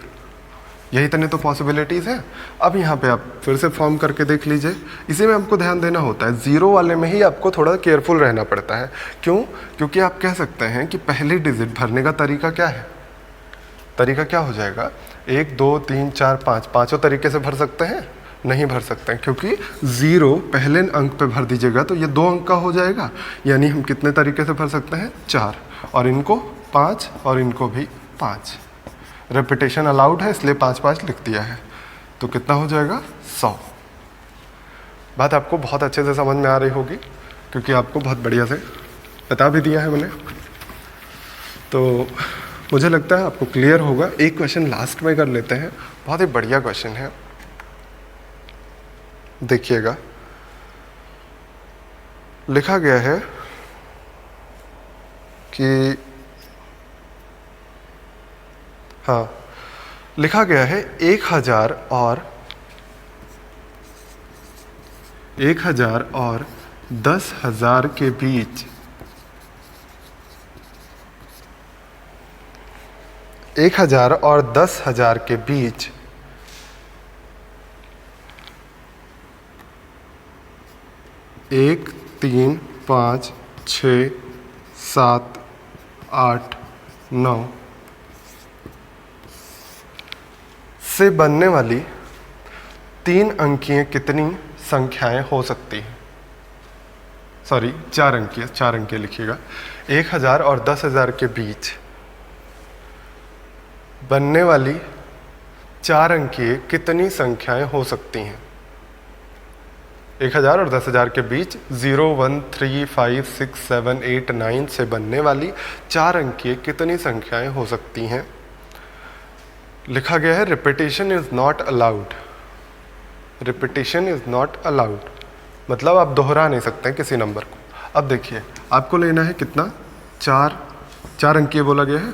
यही तने तो पॉसिबिलिटीज़ हैं। अब यहाँ पे आप फिर से फॉर्म करके देख लीजिए, इसी में आपको ध्यान देना होता है, 0 वाले में ही आपको थोड़ा केयरफुल रहना पड़ता है। क्यों, क्योंकि आप कह सकते हैं कि पहली डिजिट भरने का तरीका क्या है, तरीका क्या हो जाएगा, 1, 2, 3, 4, 5, पाँचों तरीके से भर सकते हैं, नहीं भर सकते हैं, क्योंकि 0 पहले अंक पे भर दीजिएगा तो ये 2 अंक का हो जाएगा। यानी हम कितने तरीके से भर सकते हैं, 4, और इनको 5, और इनको भी 5। रेपिटेशन अलाउड है इसलिए 5 5 लिख दिया है, तो कितना हो जाएगा, 100। बात आपको बहुत अच्छे से समझ में आ रही होगी क्योंकि आपको बहुत बढ़िया से बता भी दिया है मैंने, तो मुझे लगता है आपको क्लियर होगा। एक क्वेश्चन लास्ट में कर लेते हैं, बहुत ही बढ़िया क्वेश्चन है, देखिएगा। लिखा गया है कि हाँ, लिखा गया है 1000 और 10,000 के बीच 1000 और 10,000 के बीच 1, 3, 5, 6, 7, 8, 9 से बनने वाली 3 अंकीय कितनी संख्याएं हो सकती हैं? सॉरी, 4 अंकीय लिखिएगा। 1000 और 10,000 के बीच बनने वाली 4 अंकीय कितनी संख्याएं हो सकती हैं? 1000 और 10,000 के बीच 0, 1, 3, 5, 6, 7, 8, 9 से बनने वाली 4 अंकीय कितनी संख्याएं हो सकती हैं? लिखा गया है repetition is not allowed. Repetition is not allowed मतलब आप दोहरा नहीं सकते हैं किसी नंबर को। अब देखिए, आपको लेना है कितना? 4 अंकीय बोला गया है,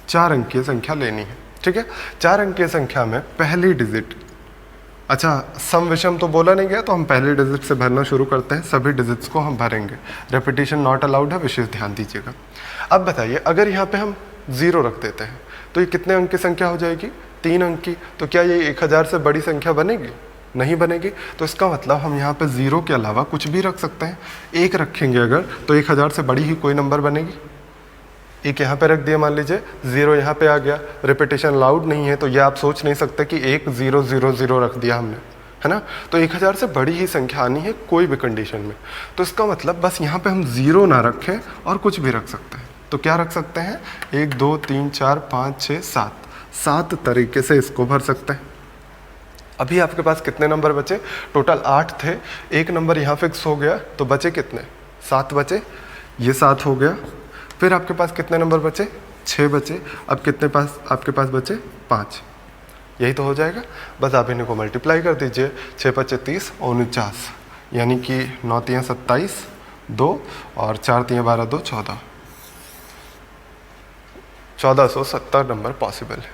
4 अंकीय संख्या लेनी है, ठीक है। 4 अंकीय संख्या में पहली डिजिट, अच्छा सम विषम तो बोला नहीं गया, तो हम पहले डिजिट से भरना शुरू करते हैं। सभी डिजिट्स को हम भरेंगे। रेपिटेशन नॉट अलाउड है, विशेष ध्यान दीजिएगा। अब बताइए, अगर यहाँ पे हम 0 रख देते हैं तो ये कितने अंक की संख्या हो जाएगी? 3 अंक की। तो क्या ये 1000 से बड़ी संख्या बनेगी? नहीं बनेगी। तो इसका मतलब हम यहाँ पे 0 के अलावा कुछ भी रख सकते हैं। 1 रखेंगे अगर, तो 1000 से बड़ी ही कोई नंबर बनेगी। 1 यहाँ पे रख दिया, मान लीजिए 0 यहाँ पे आ गया। रिपीटेशन अलाउड नहीं है, तो ये आप सोच नहीं सकते कि 1 0 0 0 रख दिया हमने, है ना। तो 1000 से बड़ी ही संख्या आनी है कोई भी कंडीशन में। तो इसका मतलब बस यहाँ पे हम 0 ना रखें और कुछ भी रख सकते हैं। तो क्या रख सकते हैं? 1, 2, 3, 4, 5, 6, 7 तरीके से इसको भर सकते हैं। अभी आपके पास कितने नंबर बचे? टोटल 8 थे। एक नंबर यहाँ फिक्स हो गया, तो बचे कितने? 7 बचे। ये 7 हो गया। फिर आपके पास कितने नंबर बचे? 6 बचे। अब कितने पास आपके पास बचे? 5। यही तो हो जाएगा। बस आप इन्हीं को मल्टीप्लाई कर दीजिए। 6 × 5 = 30 और 49, यानी कि 9 × 3 = 27, 2 और 4 × 3 = 12, 2 14। 1470 नंबर पॉसिबल है।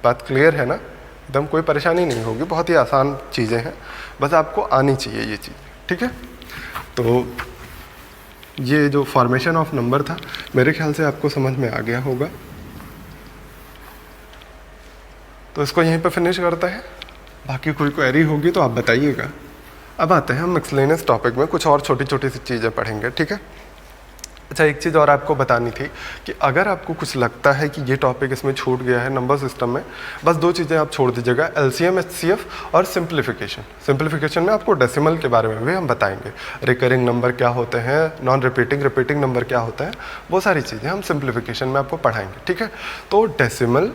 बात क्लियर है ना? एकदम कोई परेशानी नहीं होगी, बहुत ही आसान चीज़ें हैं, बस आपको आनी चाहिए ये चीज़, ठीक है। तो ये जो फॉर्मेशन ऑफ नंबर था, मेरे ख्याल से आपको समझ में आ गया होगा। तो इसको यहीं पे फिनिश करते हैं। बाकी कोई क्वेरी होगी तो आप बताइएगा। अब आते हैं हम मिक्सलेनियस टॉपिक में, कुछ और छोटी छोटी सी चीज़ें पढ़ेंगे, ठीक है। अच्छा, एक चीज़ और आपको बतानी थी कि अगर आपको कुछ लगता है कि ये टॉपिक इसमें छूट गया है नंबर सिस्टम में, बस 2 चीज़ें आप छोड़ दीजिएगा, LCM HCF और सिंप्लीफिकेशन। सिंप्लीफिकेशन में आपको डेसिमल के बारे में भी हम बताएंगे, रिकरिंग नंबर क्या होते हैं, नॉन रिपीटिंग नंबर क्या होता है, वो सारी चीज़ें हम सिंप्लीफिकेशन में आपको पढ़ाएंगे, ठीक है। तो डेसिमल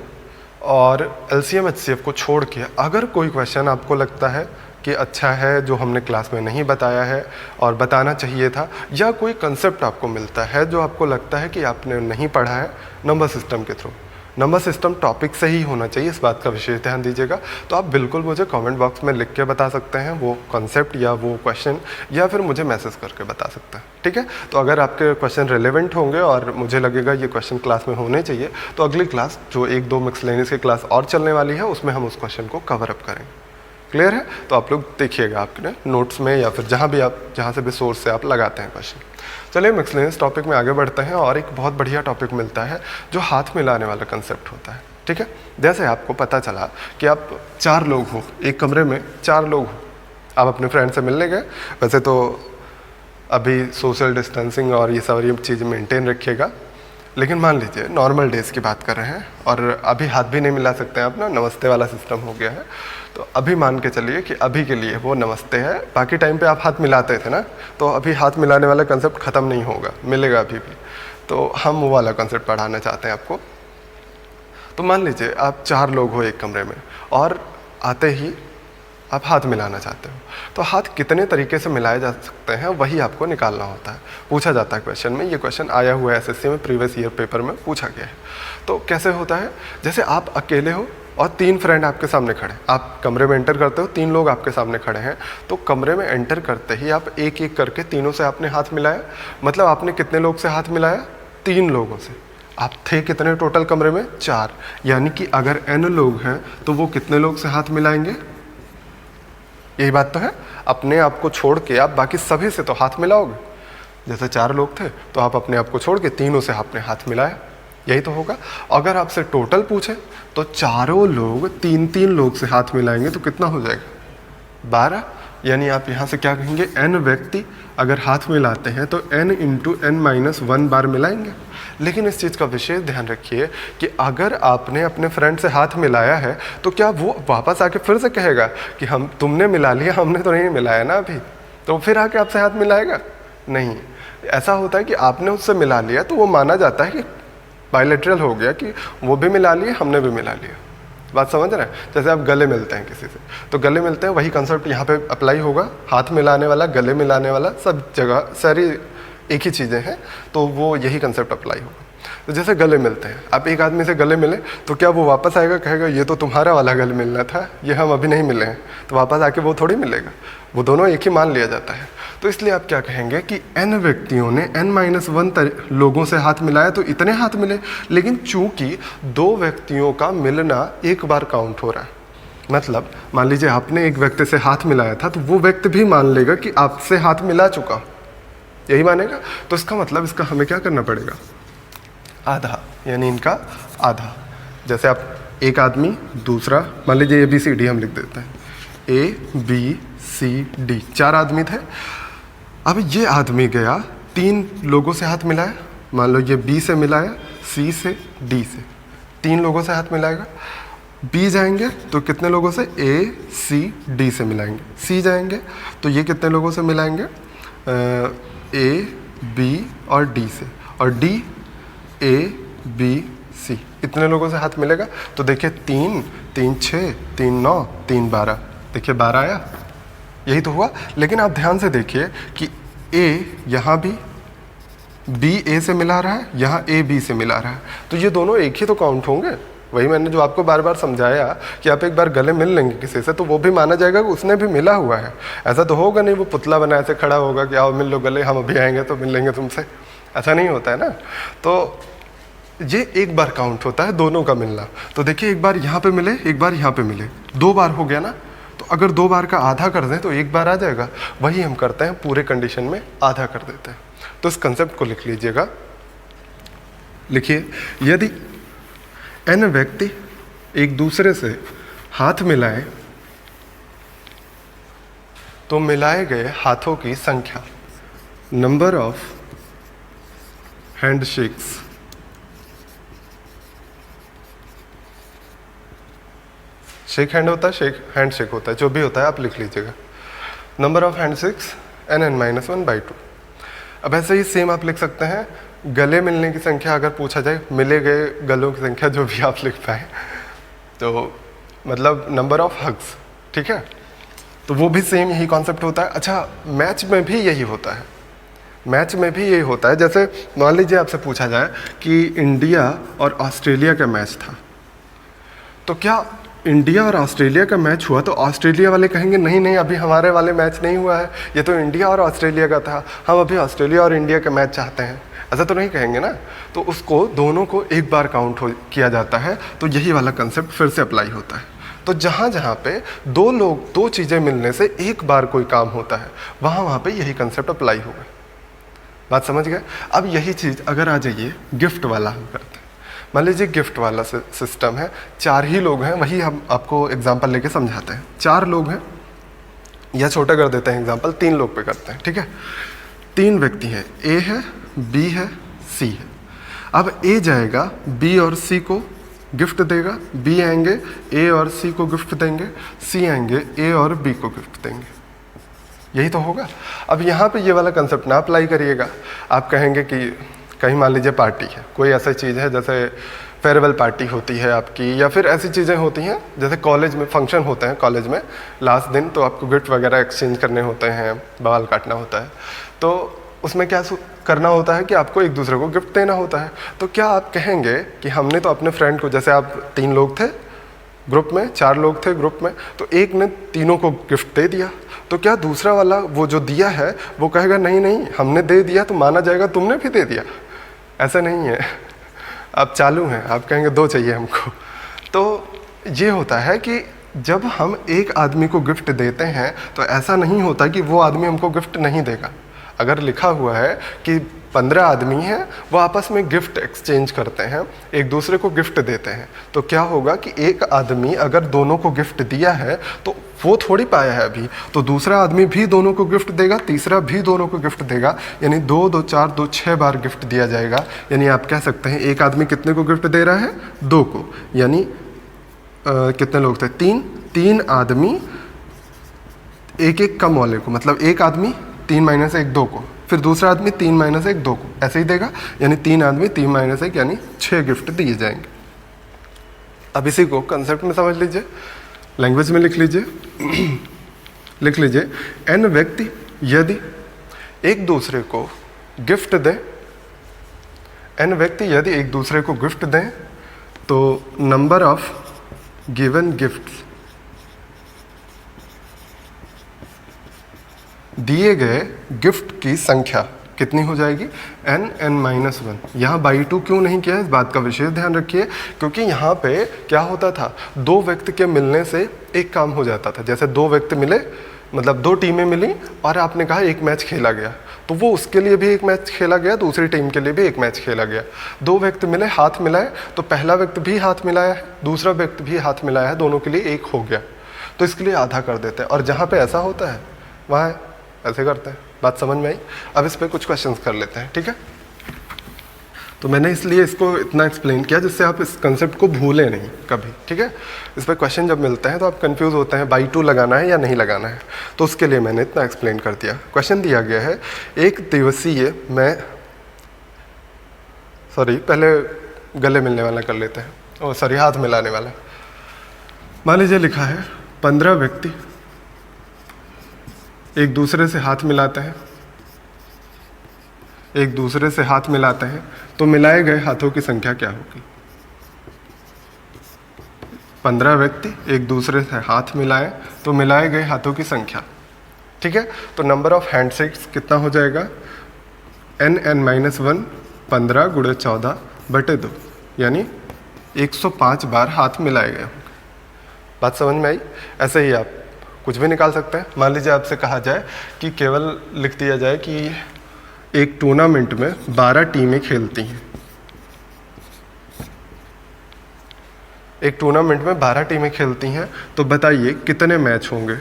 और LCM HCF को छोड़ के अगर कोई क्वेश्चन आपको लगता है कि अच्छा है जो हमने क्लास में नहीं बताया है और बताना चाहिए था, या कोई कंसेप्ट आपको मिलता है जो आपको लगता है कि आपने नहीं पढ़ा है नंबर सिस्टम के थ्रू, नंबर सिस्टम टॉपिक से ही होना चाहिए, इस बात का विशेष ध्यान दीजिएगा, तो आप बिल्कुल मुझे कमेंट बॉक्स में लिख के बता सकते हैं वो कॉन्सेप्ट या वो क्वेश्चन, या फिर मुझे मैसेज करके बता सकते हैं, ठीक है। तो अगर आपके क्वेश्चन रिलेवेंट होंगे और मुझे लगेगा ये क्वेश्चन क्लास में होने चाहिए, तो अगली क्लास जो 1-2 मिक्सलेनियस की क्लास और चलने वाली है उसमें हम उस क्वेश्चन को कवर अप करेंगे। क्लियर है? तो आप लोग देखिएगा आपके नोट्स में या फिर जहाँ से भी सोर्स से आप लगाते हैं क्वेश्चन। चलिए मिक्सलेनियस टॉपिक में आगे बढ़ते हैं, और एक बहुत बढ़िया टॉपिक मिलता है जो हाथ मिलाने वाला कंसेप्ट होता है, ठीक है। जैसे आपको पता चला कि आप 4 लोग हो, एक कमरे में 4 लोग हो, आप अपने फ्रेंड से मिलने गए। वैसे तो अभी सोशल डिस्टेंसिंग और ये सारी चीज़ें मेंटेन रखिएगा, लेकिन मान लीजिए नॉर्मल डेज़ की बात कर रहे हैं और अभी हाथ भी नहीं मिला सकते हैं आप ना, नमस्ते वाला सिस्टम हो गया है। तो अभी मान के चलिए कि अभी के लिए वो नमस्ते है, बाकी टाइम पे आप हाथ मिलाते थे ना, तो अभी हाथ मिलाने वाला कंसेप्ट ख़त्म नहीं होगा, मिलेगा अभी भी। तो हम वो वाला कंसेप्ट पढ़ाना चाहते हैं आपको। तो मान लीजिए आप 4 लोग हो एक कमरे में और आते ही आप हाथ मिलाना चाहते हो, तो हाथ कितने तरीके से मिलाए जा सकते हैं वही आपको निकालना होता है, पूछा जाता है क्वेश्चन में। ये क्वेश्चन आया हुआ है SSC में, प्रीवियस ईयर पेपर में पूछा गया है। तो कैसे होता है, जैसे आप अकेले हो और 3 फ्रेंड आपके सामने खड़े, आप कमरे में एंटर करते हो, 3 लोग आपके सामने खड़े हैं, तो कमरे में एंटर करते ही आप एक एक करके तीनों से आपने हाथ मिलाया। मतलब आपने कितने लोग से हाथ मिलाया? 3 लोगों से। आप थे कितने टोटल कमरे में? 4। यानी कि अगर n लोग हैं तो वो कितने लोग से हाथ मिलाएंगे? यही बात तो है, अपने आप को छोड़ के आप बाकी सभी से तो हाथ मिलाओगे। जैसे 4 लोग थे तो आप अपने आप को छोड़ के तीनों से आपने हाथ मिलाया, यही तो होगा। अगर आपसे टोटल पूछे तो चारों लोग 3-3 लोग से हाथ मिलाएंगे तो कितना हो जाएगा? 12। यानी आप यहाँ से क्या कहेंगे? n व्यक्ति अगर हाथ मिलाते हैं तो n इंटू n-1 बार मिलाएंगे। लेकिन इस चीज़ का विशेष ध्यान रखिए कि अगर आपने अपने फ्रेंड से हाथ मिलाया है तो क्या वो वापस आके फिर से कहेगा कि हम तुमने मिला लिया, हमने तो नहीं मिलाया ना अभी, तो फिर आके आपसे हाथ मिलाएगा? नहीं। ऐसा होता है कि आपने उससे मिला लिया तो वो माना जाता है कि बायलैटरल हो गया, कि वो भी मिला लिए, हमने भी मिला लिया। बात समझ रहे हैं? जैसे आप गले मिलते हैं किसी से, तो गले मिलते हैं, वही कंसेप्ट यहाँ पे अप्लाई होगा। हाथ मिलाने वाला, गले मिलाने वाला, सब जगह सारी एक ही चीज़ें हैं, तो वो यही कंसेप्ट अप्लाई होगा। तो जैसे गले मिलते हैं, आप एक आदमी से गले मिले तो क्या वो वापस आएगा, कहेगा ये तो तुम्हारा वाला गले मिलना था, ये हम अभी नहीं मिले हैं, तो वापस आके वो थोड़ी मिलेगा, वो दोनों एक ही मान लिया जाता है। तो इसलिए आप क्या कहेंगे कि n व्यक्तियों ने n-1 लोगों से हाथ मिलाया तो इतने हाथ मिले, लेकिन चूंकि 2 व्यक्तियों का मिलना एक बार काउंट हो रहा है, मतलब मान लीजिए आपने एक व्यक्ति से हाथ मिलाया था तो वो व्यक्ति भी मान लेगा कि आपसे हाथ मिला चुका, यही मानेगा। तो इसका मतलब इसका हमें क्या करना पड़ेगा? आधा, यानी इनका आधा। जैसे आप एक आदमी, दूसरा, मान लीजिए ABCD हम लिख देते हैं, ABCD, 4 आदमी थे। अब ये आदमी गया 3 लोगों से हाथ मिलाया, मान लो ये B से मिलाया, C से, D से, 3 लोगों से हाथ मिलाएगा। B जाएंगे तो कितने लोगों से? ACD से मिलाएंगे। C जाएंगे तो ये कितने लोगों से मिलाएंगे? A, B और D से, और D, ABC, इतने लोगों से हाथ मिलेगा। तो देखिए 3, 3, 6, 3, 9, 3, 12, देखिए 12 आया, यही तो हुआ। लेकिन आप ध्यान से देखिए कि A यहाँ भी B A से मिला रहा है, यहाँ A B से मिला रहा है, तो ये दोनों एक ही तो काउंट होंगे। वही मैंने जो आपको बार बार समझाया कि आप एक बार गले मिल लेंगे किसी से तो वो भी माना जाएगा कि उसने भी मिला हुआ है। ऐसा तो होगा नहीं वो पुतला बना ऐसे खड़ा होगा कि आओ मिल लो गले, हम अभी आएंगे तो मिल लेंगे तुमसे, ऐसा नहीं होता है ना। तो ये एक बार काउंट होता है दोनों का मिलना। तो देखिए एक बार यहाँ पे मिले, एक बार यहाँ पे मिले, 2 बार हो गया ना। तो अगर 2 बार का आधा कर दें तो 1 बार आ जाएगा, वही हम करते हैं पूरे कंडीशन में आधा कर देते हैं। तो इस कंसेप्ट को लिख लीजिएगा। लिखिए, यदि n व्यक्ति एक दूसरे से हाथ मिलाएं तो मिलाए गए हाथों की संख्या, number of handshakes, shake hand होता है, शेक हैंड शेक होता है, जो भी होता है आप लिख लीजिएगा। Number of handshakes n(n-1/2)। अब ऐसे ही सेम आप लिख सकते हैं गले मिलने की संख्या, अगर पूछा जाए मिले गए गलों की संख्या, जो भी आप लिख पाए, तो मतलब नंबर ऑफ हग्स, ठीक है। तो वो भी सेम यही कॉन्सेप्ट होता है। अच्छा, मैच में भी यही होता है, मैच में भी यही होता है। जैसे मान लीजिए आपसे पूछा जाए कि इंडिया और ऑस्ट्रेलिया का मैच था, तो क्या इंडिया और ऑस्ट्रेलिया का मैच हुआ तो ऑस्ट्रेलिया वाले कहेंगे नहीं नहीं अभी हमारे वाले मैच नहीं हुआ है, ये तो इंडिया और ऑस्ट्रेलिया का था, हम अभी ऑस्ट्रेलिया और इंडिया का मैच चाहते हैं, ऐसा तो नहीं कहेंगे ना। तो उसको दोनों को एक बार काउंट किया जाता है। तो यही वाला कंसेप्ट फिर से अप्लाई होता है। तो जहाँ जहाँ पे 2 लोग 2 चीज़ें मिलने से एक बार कोई काम होता है, वहाँ पे यही कंसेप्ट अप्लाई होगा। बात समझ गए? अब यही चीज़ अगर आ जाइए गिफ्ट वाला हम करते हैं। मान लीजिए गिफ्ट वाला सिस्टम है, 4 ही लोग हैं, वही हम आपको एग्जांपल लेके समझाते हैं। 4 लोग हैं, या छोटा कर देते हैं एग्जांपल, 3 लोग पे करते हैं, ठीक है। 3 व्यक्ति हैं, ए है, बी है, सी है। अब ए जाएगा बी और सी को गिफ्ट देगा, बी आएंगे ए और सी को गिफ्ट देंगे, सी आएंगे ए और बी को गिफ्ट देंगे, यही तो होगा। अब यहाँ पे ये वाला कंसेप्ट ना अप्लाई करिएगा। आप कहेंगे कि कहीं मान लीजिए पार्टी है, कोई ऐसा चीज़ है जैसे फेयरवेल पार्टी होती है आपकी, या फिर ऐसी चीज़ें होती हैं जैसे कॉलेज में फंक्शन होते हैं, कॉलेज में लास्ट दिन तो आपको गिफ्ट वगैरह एक्सचेंज करने होते हैं, बाल काटना होता है, तो उसमें क्या करना होता है कि आपको एक दूसरे को गिफ्ट देना होता है। तो क्या आप कहेंगे कि हमने तो अपने फ्रेंड को, जैसे आप 3 लोग थे ग्रुप में, 4 लोग थे ग्रुप में, तो एक ने तीनों को गिफ्ट दे दिया, तो क्या दूसरा वाला वो जो दिया है वो कहेगा नहीं नहीं हमने दे दिया तो माना जाएगा तुमने भी दे दिया? ऐसा नहीं है। आप चालू हैं, आप कहेंगे 2 चाहिए हमको। तो ये होता है कि जब हम एक आदमी को गिफ्ट देते हैं तो ऐसा नहीं होता कि वो आदमी हमको गिफ्ट नहीं देगा। अगर लिखा हुआ है कि 15 आदमी हैं, वो आपस में गिफ्ट एक्सचेंज करते हैं, एक दूसरे को गिफ्ट देते हैं, तो क्या होगा कि एक आदमी अगर दोनों को गिफ्ट दिया है तो वो थोड़ी पाया है अभी, तो दूसरा आदमी भी दोनों को गिफ्ट देगा, तीसरा भी दोनों को गिफ्ट देगा, यानी 2 2 4 2 6 बार गिफ्ट दिया जाएगा। यानी आप कह सकते हैं एक आदमी कितने को गिफ्ट दे रहा है? 2 को। यानी कितने लोग थे? 3 आदमी एक एक कम वाले को, मतलब एक आदमी 3 - 1 2 को, फिर दूसरा आदमी 3 - 1 2 को, ऐसे ही देगा। यानी 3 आदमी 3 - 1 यानी 6 गिफ्ट दिए जाएंगे। अब इसी को कंसेप्ट में समझ लीजिए, लैंग्वेज में लिख लीजिए। लिख लीजिए, n व्यक्ति यदि एक दूसरे को गिफ्ट दें, n व्यक्ति यदि एक दूसरे को गिफ्ट दें तो नंबर ऑफ गिवन गिफ्ट्स, दिए गए गिफ्ट की संख्या कितनी हो जाएगी? n(n-1). यहाँ बाई 2 क्यों नहीं किया है, इस बात का विशेष ध्यान रखिए, क्योंकि यहाँ पे क्या होता था, 2 व्यक्ति के मिलने से एक काम हो जाता था। जैसे 2 व्यक्ति मिले, मतलब 2 टीमें मिली और आपने कहा एक मैच खेला गया, तो वो उसके लिए भी एक मैच खेला गया, दूसरी टीम के लिए भी एक मैच खेला गया। 2 व्यक्ति मिले, हाथ मिलाए, तो पहला व्यक्ति भी हाथ मिलाया है, दूसरा व्यक्ति भी हाथ मिलाया है, दोनों के लिए एक हो गया, तो इसके लिए आधा कर देते हैं। और जहाँ पे ऐसा होता है वहाँ ऐसे करते हैं। बात समझ में आई? अब इस पर कुछ क्वेश्चंस कर लेते हैं, ठीक है? तो मैंने इसलिए इसको इतना एक्सप्लेन किया जिससे आप इस कंसेप्ट को भूलें नहीं कभी, ठीक है? इस पर क्वेश्चन जब मिलते हैं तो आप कंफ्यूज होते हैं बाई 2 लगाना है या नहीं लगाना है, तो उसके लिए मैंने इतना एक्सप्लेन कर दिया। क्वेश्चन दिया गया है, एक दिवसीय पहले गले मिलने वाला कर लेते हैं, हाथ मिलाने वाला। मान लीजिए लिखा है 15 व्यक्ति एक दूसरे से हाथ मिलाते हैं, एक दूसरे से हाथ मिलाते हैं, तो मिलाए गए हाथों की संख्या क्या होगी? 15 व्यक्ति एक दूसरे से हाथ मिलाएं तो मिलाए गए हाथों की संख्या, ठीक है? तो नंबर ऑफ हैंडशेक्स कितना हो जाएगा? n(n-1) 15 × 14/2, यानी 105 बार हाथ मिलाए गए होंगे। बात समझ में आई? ऐसे ही आप कुछ भी निकाल सकते हैं। मान लीजिए आपसे कहा जाए कि केवल लिख दिया जाए कि एक टूर्नामेंट में 12 टीमें खेलती हैं, एक टूर्नामेंट में 12 टीमें खेलती हैं, तो बताइए कितने मैच होंगे?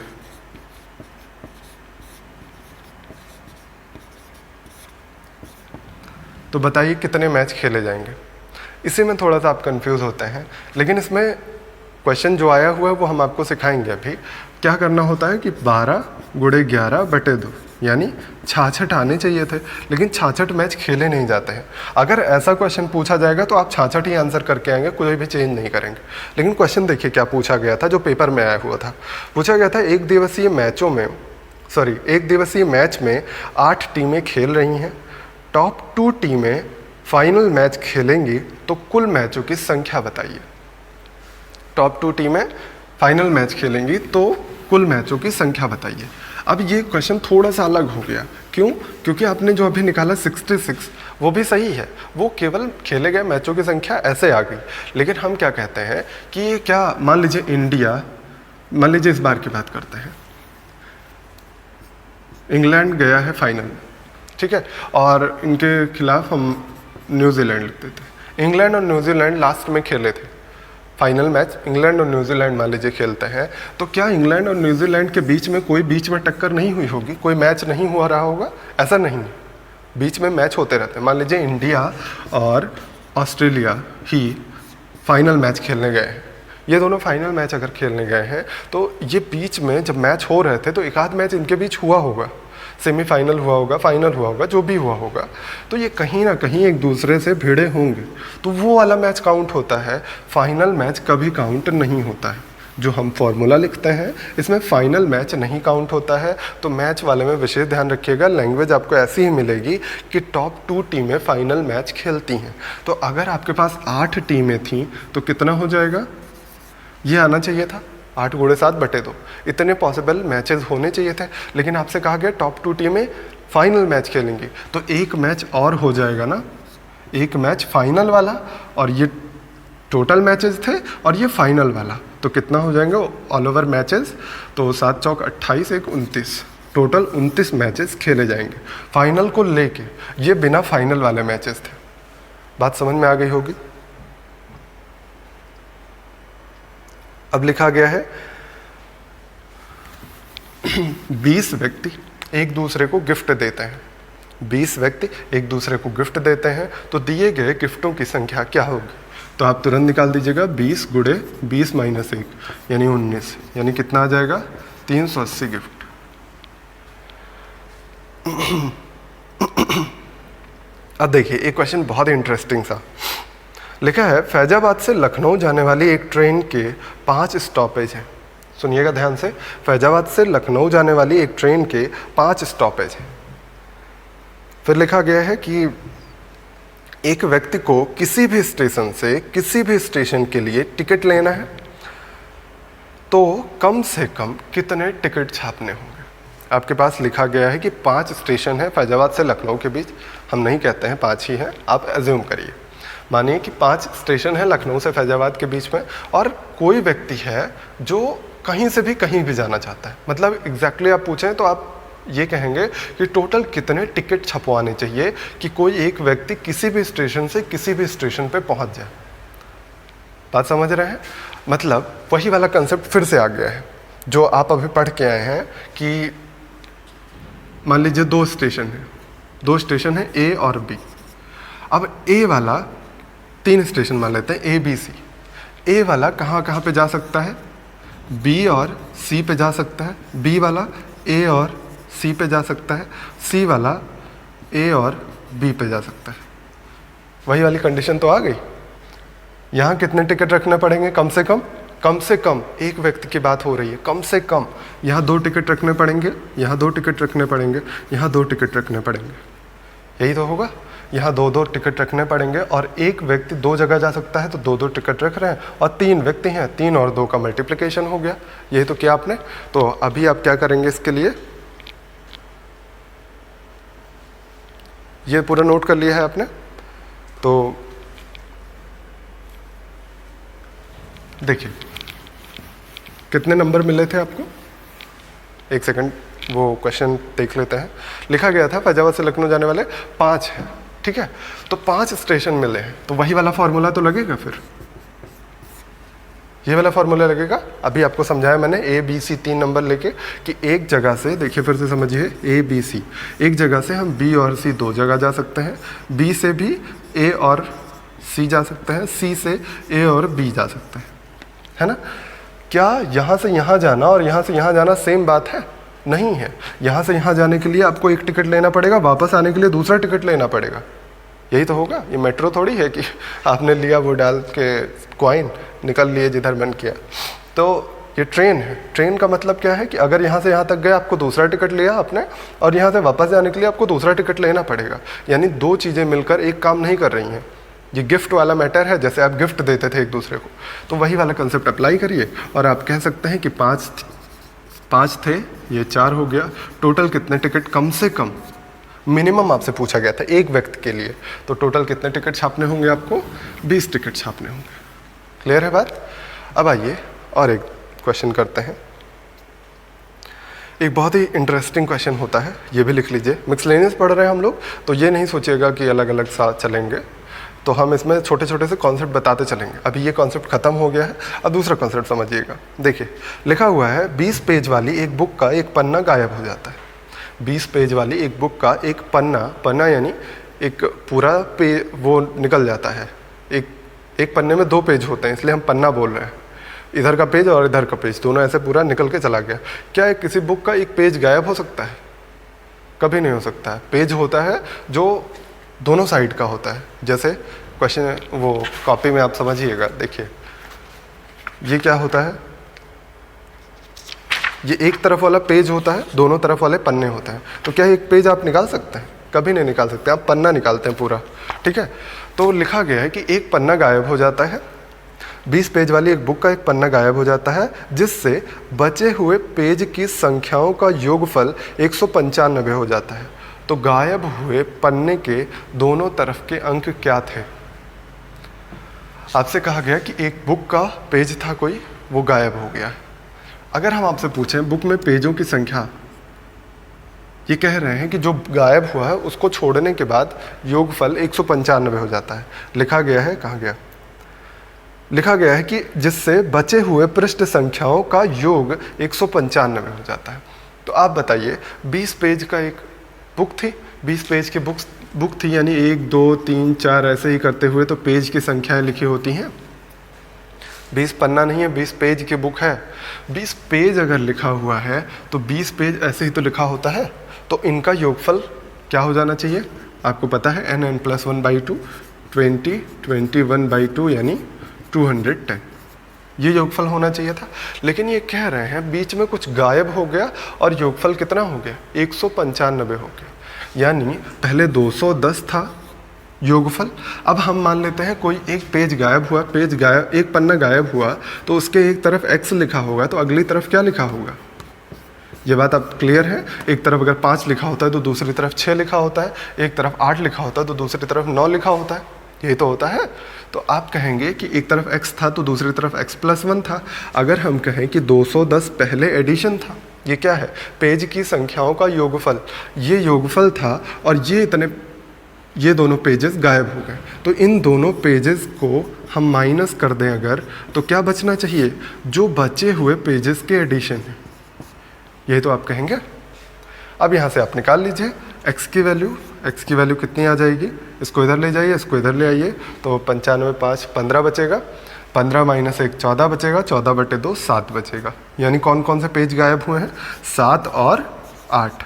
तो बताइए कितने मैच खेले जाएंगे? इसी में थोड़ा सा आप कंफ्यूज होते हैं, लेकिन इसमें क्वेश्चन जो आया हुआ है वो हम आपको सिखाएंगे अभी। क्या करना होता है कि 12 × 11/2, यानी 66 आने चाहिए थे, लेकिन 66 मैच खेले नहीं जाते हैं। अगर ऐसा क्वेश्चन पूछा जाएगा तो आप 66 ही आंसर करके आएंगे, कोई भी चेंज नहीं करेंगे। लेकिन क्वेश्चन देखिए क्या पूछा गया था, जो पेपर में आया हुआ था। पूछा गया था एक दिवसीय मैच में 8 टीमें खेल रही हैं, टॉप 2 टीमें फाइनल मैच खेलेंगी, तो कुल मैचों की संख्या बताइए। टॉप 2 टीमें फाइनल मैच खेलेंगी तो कुल मैचों की संख्या बताइए। अब ये क्वेश्चन थोड़ा सा अलग हो गया, क्यों? क्योंकि आपने जो अभी निकाला 66, वो भी सही है, वो केवल खेले गए मैचों की संख्या ऐसे आ गई। लेकिन हम क्या कहते हैं कि ये क्या, मान लीजिए इंडिया, मान लीजिए इस बार की बात करते हैं, इंग्लैंड गया है फाइनल में, ठीक है, और इनके खिलाफ हम न्यूजीलैंड लिखते थे। इंग्लैंड और न्यूजीलैंड लास्ट में खेले थे फाइनल मैच, इंग्लैंड और न्यूजीलैंड मान लीजिए खेलते हैं, तो क्या इंग्लैंड और न्यूजीलैंड के बीच में कोई बीच में टक्कर नहीं हुई होगी, कोई मैच नहीं हुआ रहा होगा? ऐसा नहीं है, बीच में मैच होते रहते हैं। मान लीजिए इंडिया और ऑस्ट्रेलिया ही फाइनल मैच खेलने गए हैं, ये दोनों फाइनल मैच अगर खेलने गए हैं तो ये बीच में जब मैच हो रहे थे तो एक आध मैच इनके बीच हुआ होगा, सेमीफाइनल हुआ होगा, फाइनल हुआ होगा, जो भी हुआ होगा, तो ये कहीं ना कहीं एक दूसरे से भिड़े होंगे, तो वो वाला मैच काउंट होता है। फाइनल मैच कभी काउंट नहीं होता है। जो हम फॉर्मूला लिखते हैं इसमें फाइनल मैच नहीं काउंट होता है। तो मैच वाले में विशेष ध्यान रखिएगा, लैंग्वेज आपको ऐसी ही मिलेगी कि टॉप 2 टीमें फाइनल मैच खेलती हैं। तो अगर आपके पास 8 टीमें थीं तो कितना हो जाएगा? ये आना चाहिए था 8 × 7/2, इतने पॉसिबल मैचेस होने चाहिए थे। लेकिन आपसे कहा गया टॉप 2 टीमें फाइनल मैच खेलेंगी, तो एक मैच और हो जाएगा ना, एक मैच फाइनल वाला, और ये टोटल मैचेस थे, और ये फाइनल वाला, तो कितना हो जाएंगे ऑल ओवर मैचेस, तो 7 चौक 28, 1 29, टोटल 29 मैचेस खेले जाएंगे फाइनल को लेके। ये बिना फाइनल वाले मैचेस थे। बात समझ में आ गई होगी। अब लिखा गया है 20 व्यक्ति एक दूसरे को गिफ्ट देते हैं। 20 व्यक्ति एक दूसरे को गिफ्ट देते हैं, तो दिए गए गिफ्टों की संख्या क्या होगी? तो आप तुरंत निकाल दीजिएगा 20 गुणे 20 माइनस 1 यानी 19, यानी कितना आ जाएगा 380 गिफ्ट। अब देखिए एक क्वेश्चन बहुत इंटरेस्टिंग सा लिखा है, फैजाबाद से लखनऊ जाने वाली एक ट्रेन के 5 स्टॉपेज हैं। सुनिएगा ध्यान से, फैजाबाद से लखनऊ जाने वाली एक ट्रेन के 5 स्टॉपेज हैं। फिर लिखा गया है कि एक व्यक्ति को किसी भी स्टेशन से किसी भी स्टेशन के लिए टिकट लेना है, तो कम से कम कितने टिकट छापने होंगे? आपके पास लिखा गया है कि 5 स्टेशन है फैजाबाद से लखनऊ के बीच। हम नहीं कहते हैं 5 ही हैं, आप एज्यूम करिए। मानिए कि 5 स्टेशन है लखनऊ से फैजाबाद के बीच में, और कोई व्यक्ति है जो कहीं से भी कहीं भी जाना चाहता है। मतलब एग्जैक्टली आप पूछें तो आप ये कहेंगे कि टोटल कितने टिकट छपवाने चाहिए कि कोई एक व्यक्ति किसी भी स्टेशन से किसी भी स्टेशन पे पहुंच जाए। बात समझ रहे हैं? मतलब वही वाला कंसेप्ट फिर से आ गया है जो आप अभी पढ़ के आए हैं कि मान लीजिए 2 स्टेशन है ए और बी। अब ए वाला 3 स्टेशन मान लेते हैं, ए बी सी। ए वाला कहाँ कहाँ पे जा सकता है? बी और सी पे जा सकता है। बी वाला ए और सी पे जा सकता है। सी वाला ए और बी पे जा सकता है। वही वाली कंडीशन तो आ गई। यहाँ कितने टिकट रखने पड़ेंगे? कम से कम एक व्यक्ति की बात हो रही है, कम से कम यहाँ 2 टिकट रखने पड़ेंगे, यहाँ 2 टिकट रखने पड़ेंगे, यहाँ 2 टिकट रखने पड़ेंगे। यही तो होगा। यहाँ 2-2 टिकट रखने पड़ेंगे, और एक व्यक्ति 2 जगह जा सकता है तो 2-2 टिकट रख रहे हैं, और 3 व्यक्ति हैं, 3 और 2 का मल्टीप्लिकेशन हो गया। यही तो किया आपने। तो अभी आप क्या करेंगे इसके लिए? ये पूरा नोट कर लिया है आपने। तो देखिए कितने नंबर मिले थे आपको? एक सेकंड वो क्वेश्चन देख लेते हैं। लिखा गया था फैजाबाद से लखनऊ जाने वाले 5 हैं, ठीक है? तो 5 स्टेशन मिले हैं, तो वही वाला फॉर्मूला तो लगेगा। फिर ये वाला फॉर्मूला लगेगा। अभी आपको समझाया मैंने ए बी सी 3 नंबर लेके कि एक जगह से, देखिए फिर से समझिए, ए बी सी एक जगह से हम बी और सी 2 जगह जा सकते हैं। बी से भी ए और सी जा सकते हैं, सी से ए और बी जा सकते हैं, है ना? क्या यहाँ से यहाँ जाना और यहाँ से यहाँ जाना सेम बात है? नहीं है। यहाँ से यहाँ जाने के लिए आपको एक टिकट लेना पड़ेगा, वापस आने के लिए दूसरा टिकट लेना पड़ेगा। यही तो होगा। ये मेट्रो थोड़ी है कि आपने लिया वो डाल के कॉइन निकल लिए जिधर मन किया। तो ये ट्रेन है। ट्रेन का मतलब क्या है कि अगर यहाँ से यहाँ तक गए आपको दूसरा टिकट लिया आपने, और यहाँ से वापस जाने के लिए आपको दूसरा टिकट लेना पड़ेगा। यानी 2 चीज़ें मिलकर एक काम नहीं कर रही हैं। ये गिफ्ट वाला मैटर है, जैसे आप गिफ्ट देते थे एक दूसरे को, तो वही वाला कंसेप्ट अप्लाई करिए और आप कह सकते हैं कि 5 थे, ये 4 हो गया। टोटल कितने टिकट? कम से कम मिनिमम आपसे पूछा गया था एक व्यक्ति के लिए, तो टोटल कितने टिकट छापने होंगे आपको? 20 टिकट छापने होंगे। क्लियर है बात? अब आइए और एक क्वेश्चन करते हैं। एक बहुत ही इंटरेस्टिंग क्वेश्चन होता है, ये भी लिख लीजिए। मिक्सलेनियस पढ़ रहे हैं हम लोग, तो ये नहीं सोचिएगा कि अलग अलग साथ चलेंगे, तो हम इसमें छोटे छोटे से कॉन्सेप्ट बताते चलेंगे। अभी ये कॉन्सेप्ट खत्म हो गया है, अब दूसरा कॉन्सेप्ट समझिएगा। देखिए लिखा हुआ है 20 पेज वाली एक बुक का एक पन्ना गायब हो जाता है। 20 पेज वाली एक बुक का एक पन्ना यानी एक पूरा वो निकल जाता है। एक पन्ने में 2 पेज होते हैं, इसलिए हम पन्ना बोल रहे हैं। इधर का पेज और इधर का पेज दोनों ऐसे पूरा निकल के चला गया। क्या किसी बुक का एक पेज गायब हो सकता है? कभी नहीं हो सकता है। पेज होता है जो दोनों साइड का होता है। जैसे क्वेश्चन वो कॉपी में आप समझिएगा, देखिए ये क्या होता है, ये एक तरफ वाला पेज होता है, दोनों तरफ वाले पन्ने होते हैं। तो क्या एक पेज आप निकाल सकते हैं? कभी नहीं निकाल सकते। आप पन्ना निकालते हैं पूरा, ठीक है? तो लिखा गया है कि एक पन्ना गायब हो जाता है, 20 पेज वाली एक बुक का एक पन्ना गायब हो जाता है, जिससे बचे हुए पेज की संख्याओं का योगफल 195 हो जाता है। तो गायब हुए पन्ने के दोनों तरफ के अंक क्या थे? आपसे कहा गया कि एक बुक का पेज था कोई, वो गायब हो गया। अगर हम आपसे पूछें बुक में पेजों की संख्या, ये कह रहे हैं कि जो गायब हुआ है उसको छोड़ने के बाद योगफल 195 हो जाता है। लिखा गया है, कहाँ गया, लिखा गया है कि जिससे बचे हुए पृष्ठ संख्याओं का योग 195 हो जाता है। तो आप बताइए, 20 पेज का एक बुक थी, 20 पेज की बुक थी, यानी 1 2 3 4 ऐसे ही करते हुए तो पेज की संख्याएं लिखी होती हैं। 20 पन्ना नहीं है, 20 पेज की बुक है। 20 पेज अगर लिखा हुआ है तो 20 पेज ऐसे ही तो लिखा होता है। तो इनका योगफल क्या हो जाना चाहिए? आपको पता है n(n+1/2) 20 21/2 यानी 210। ये योगफल होना चाहिए था। लेकिन ये कह रहे हैं बीच में कुछ गायब हो गया और योगफल कितना हो गया? 195 हो गया। यानी पहले 210 था योगफल। अब हम मान लेते हैं कोई एक पेज गायब हुआ, एक पन्ना गायब हुआ तो उसके एक तरफ x लिखा होगा, तो अगली तरफ क्या लिखा होगा? ये बात अब क्लियर है? एक तरफ अगर 5 लिखा होता है तो दूसरी तरफ 6 लिखा होता है, एक तरफ 8 लिखा होता है तो दूसरी तरफ 9 लिखा होता है। यही तो होता है। तो आप कहेंगे कि एक तरफ x था तो दूसरी तरफ x+1 था। अगर हम कहें कि 210 पहले एडिशन था, ये क्या है? पेज की संख्याओं का योगफल, ये योगफल था और ये दोनों पेजेस गायब हो गए। तो इन दोनों पेजेस को हम माइनस कर दें अगर, तो क्या बचना चाहिए? जो बचे हुए पेजेस के एडिशन है। यही तो आप कहेंगे। अब यहाँ से आप निकाल लीजिए x की वैल्यू कितनी आ जाएगी? इसको इधर ले जाइए, इसको इधर ले आइए, तो 95 5 15 बचेगा, 15 - 1 14 बचेगा, 14/2 7 बचेगा। यानी कौन कौन से पेज गायब हुए हैं? 7 और 8।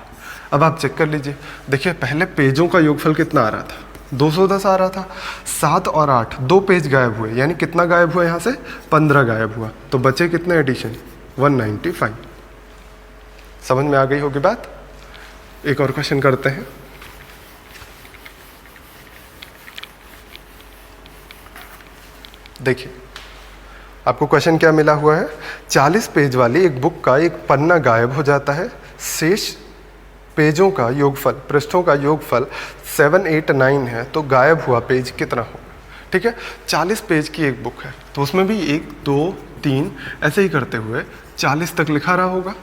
अब आप चेक कर लीजिए, देखिए पहले पेजों का योगफल कितना आ रहा था? 210 आ रहा था। 7 और 8 2 पेज गायब हुए, यानी कितना गायब हुआ? यहाँ से 15 गायब हुआ। तो बचे कितने एडिशन? 195। समझ में आ गई होगी बात? एक और क्वेश्चन करते हैं। देखिए आपको क्वेश्चन क्या मिला हुआ है? 40 पेज वाली एक बुक का एक पन्ना गायब हो जाता है। शेष पेजों का योगफल, पृष्ठों का योगफल 7 8 9 है, तो गायब हुआ पेज कितना होगा? ठीक है, 40 पेज की एक बुक है तो उसमें भी 1 2 3 ऐसे ही करते हुए 40 तक लिखा रहा होगा।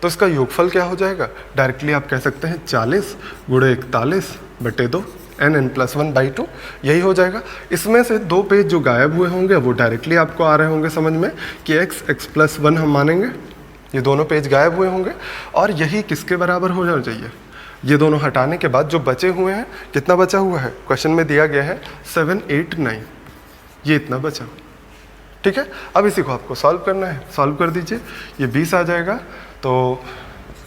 तो इसका योगफल क्या हो जाएगा? डायरेक्टली आप कह सकते हैं 40 × 41/2 n(n+1/2) यही हो जाएगा। इसमें से 2 पेज जो गायब हुए होंगे वो डायरेक्टली आपको आ रहे होंगे समझ में कि x+1 हम मानेंगे। ये दोनों पेज गायब हुए होंगे और यही किसके बराबर हो जाना चाहिए? ये दोनों हटाने के बाद जो बचे हुए हैं, कितना बचा हुआ है? क्वेश्चन में दिया गया है 7 8 9, ये इतना बचा। ठीक है, अब इसी को आपको सॉल्व करना है। सॉल्व कर दीजिए, ये 20 आ जाएगा तो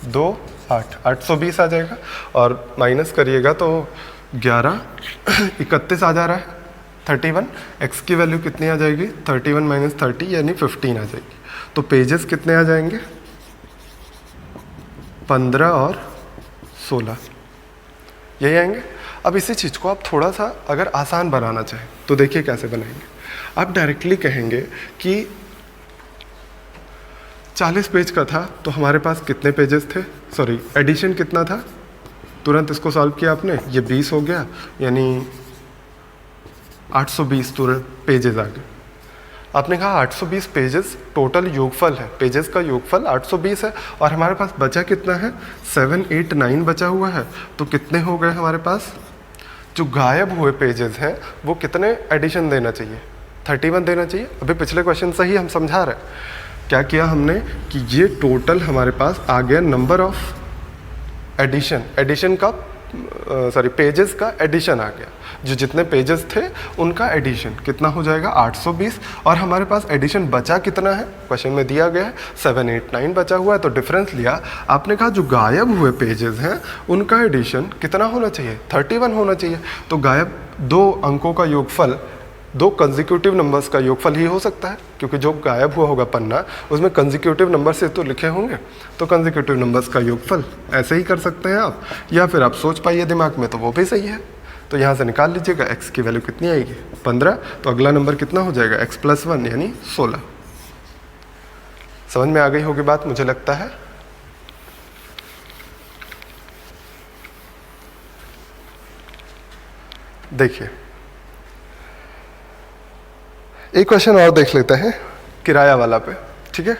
2 8 820 आ जाएगा, और माइनस करिएगा तो 11 31 आ जा रहा है, 31। x की वैल्यू कितनी आ जाएगी? 31 - 30 यानी 15 आ जाएगी। तो पेजेस कितने आ जाएंगे? 15 और 16 यही आएंगे। अब इसी चीज़ को आप थोड़ा सा अगर आसान बनाना चाहें तो देखिए कैसे बनाएंगे। आप डायरेक्टली कहेंगे कि 40 पेज का था तो हमारे पास कितने पेजेस थे? सॉरी, एडिशन कितना था? तुरंत इसको सॉल्व किया आपने, ये 20 हो गया, यानी 820 तुरंत पेजेस आ गए। आपने कहा 820 पेजेस टोटल योगफल है, पेजेस का योगफल 820 है, और हमारे पास बचा कितना है? 7 8 9 बचा हुआ है। तो कितने हो गए हमारे पास? जो गायब हुए पेजेस हैं वो कितने एडिशन देना चाहिए? 31 देना चाहिए। अभी पिछले क्वेश्चन से ही हम समझा रहे हैं, क्या किया हमने कि ये टोटल हमारे पास आ गया नंबर ऑफ एडिशन का पेजेस का एडिशन आ गया। जो जितने पेजेस थे उनका एडिशन कितना हो जाएगा? 820। और हमारे पास एडिशन बचा कितना है? क्वेश्चन में दिया गया है 7 8 9 बचा हुआ है। तो डिफरेंस लिया, आपने कहा जो गायब हुए पेजेस हैं उनका एडिशन कितना होना चाहिए? 31 होना चाहिए। तो गायब 2 अंकों का योगफल, 2 कंसेक्यूटिव नंबर्स का योगफल ही हो सकता है, क्योंकि जो गायब हुआ होगा पन्ना उसमें कंसेक्यूटिव नंबर से तो लिखे होंगे। तो कंसेक्यूटिव नंबर्स का योगफल ऐसे ही कर सकते हैं आप, या फिर आप सोच पाइए दिमाग में तो वो भी सही है। तो यहाँ से निकाल लीजिएगा x की वैल्यू कितनी आएगी? 15। तो अगला नंबर कितना हो जाएगा? x+1 यानी 16। समझ में आ गई होगी बात मुझे लगता है। देखिए एक क्वेश्चन और देख लेते हैं किराया वाला पे, ठीक है।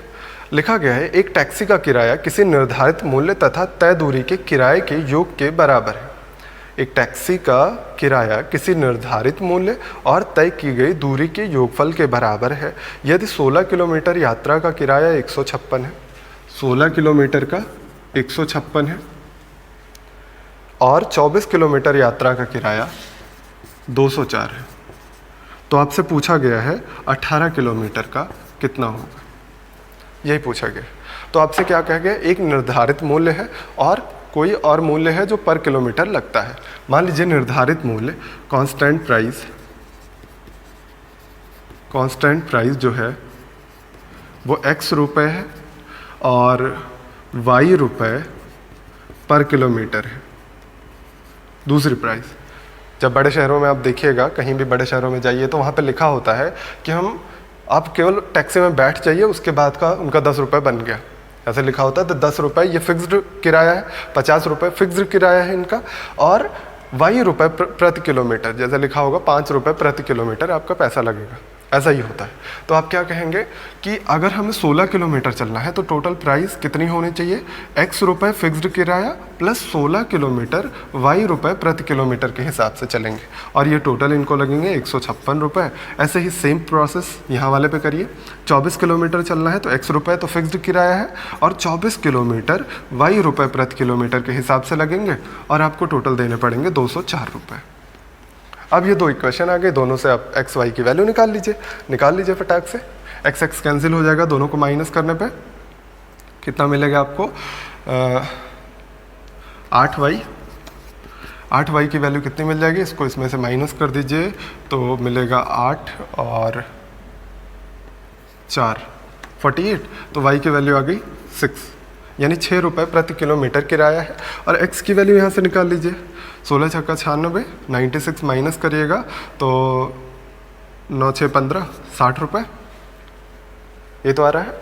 लिखा गया है एक टैक्सी का किराया किसी निर्धारित मूल्य तथा तय दूरी के किराए के योग के बराबर है। एक टैक्सी का किराया किसी निर्धारित मूल्य और तय की गई दूरी के योगफल के बराबर है यदि 16 किलोमीटर यात्रा का किराया 156 है, 16 किलोमीटर का 156 है और 24 किलोमीटर यात्रा का किराया 204 है। तो आपसे पूछा गया है 18 किलोमीटर का कितना होगा, यही पूछा गया। तो आपसे क्या कहा गया, एक निर्धारित मूल्य है और कोई और मूल्य है जो पर किलोमीटर लगता है। मान लीजिए निर्धारित मूल्य कांस्टेंट प्राइस जो है वो x रुपए है और y रुपए पर किलोमीटर है। दूसरी प्राइस, जब बड़े शहरों में आप देखिएगा, कहीं भी बड़े शहरों में जाइए तो वहाँ पे लिखा होता है कि आप केवल टैक्सी में बैठ जाइए, उसके बाद का उनका 10 रुपये बन गया, ऐसे लिखा होता है। तो 10 रुपये ये फिक्स्ड किराया है, 50 रुपये फिक्स्ड किराया है इनका, और y रुपये प्रति किलोमीटर जैसे लिखा होगा 5 रुपये प्रति किलोमीटर आपका पैसा लगेगा, ऐसा ही होता है। तो आप क्या कहेंगे कि अगर हमें 16 किलोमीटर चलना है तो टोटल प्राइस कितनी होनी चाहिए, x रुपये फिक्स्ड किराया प्लस 16 किलोमीटर y रुपये प्रति किलोमीटर के हिसाब से चलेंगे, और ये टोटल इनको लगेंगे 156 रुपये। ऐसे ही सेम प्रोसेस यहाँ वाले पे करिए। 24 किलोमीटर चलना है तो x रुपये तो फिक्स्ड किराया है और 24 किलोमीटर y रुपये प्रति किलोमीटर के हिसाब से लगेंगे, और आपको टोटल देने पड़ेंगे 204 रुपये। अब ये दो इक्वेशन आ गए, दोनों से आप एक्स वाई की वैल्यू निकाल लीजिए फटाक से। एक्स एक्स कैंसिल हो जाएगा, दोनों को माइनस करने पे कितना मिलेगा आपको, 8y की वैल्यू कितनी मिल जाएगी, इसको इसमें से माइनस कर दीजिए तो मिलेगा 8 और 4 48। तो y की वैल्यू आ गई 6, यानी 6 रुपये प्रति किलोमीटर किराया है। और x की वैल्यू यहाँ से निकाल लीजिए, 16 छक्का 96, 96 माइनस करिएगा तो 9 6 15, 60 रुपये। ये तो आ रहा है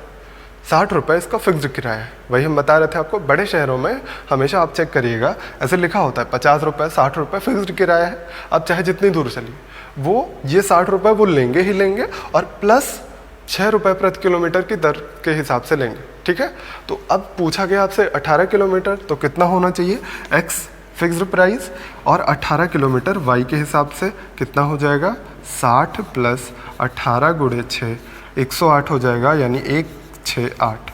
60 रुपये इसका फिक्स्ड किराया है। वही हम बता रहे थे आपको, बड़े शहरों में हमेशा आप चेक करिएगा ऐसे लिखा होता है 50 रुपये 60 रुपये फिक्स्ड किराया है। आप चाहे जितनी दूर चलिए वो ये 60 रुपये वो लेंगे ही लेंगे, और प्लस 6 रुपये प्रति किलोमीटर की दर के हिसाब से लेंगे, ठीक है। तो अब पूछा गया आपसे 18 किलोमीटर तो कितना होना चाहिए, x फिक्स्ड प्राइस और 18 किलोमीटर y के हिसाब से कितना हो जाएगा, 60 प्लस 18 गुणे 6 108 हो जाएगा, यानी 168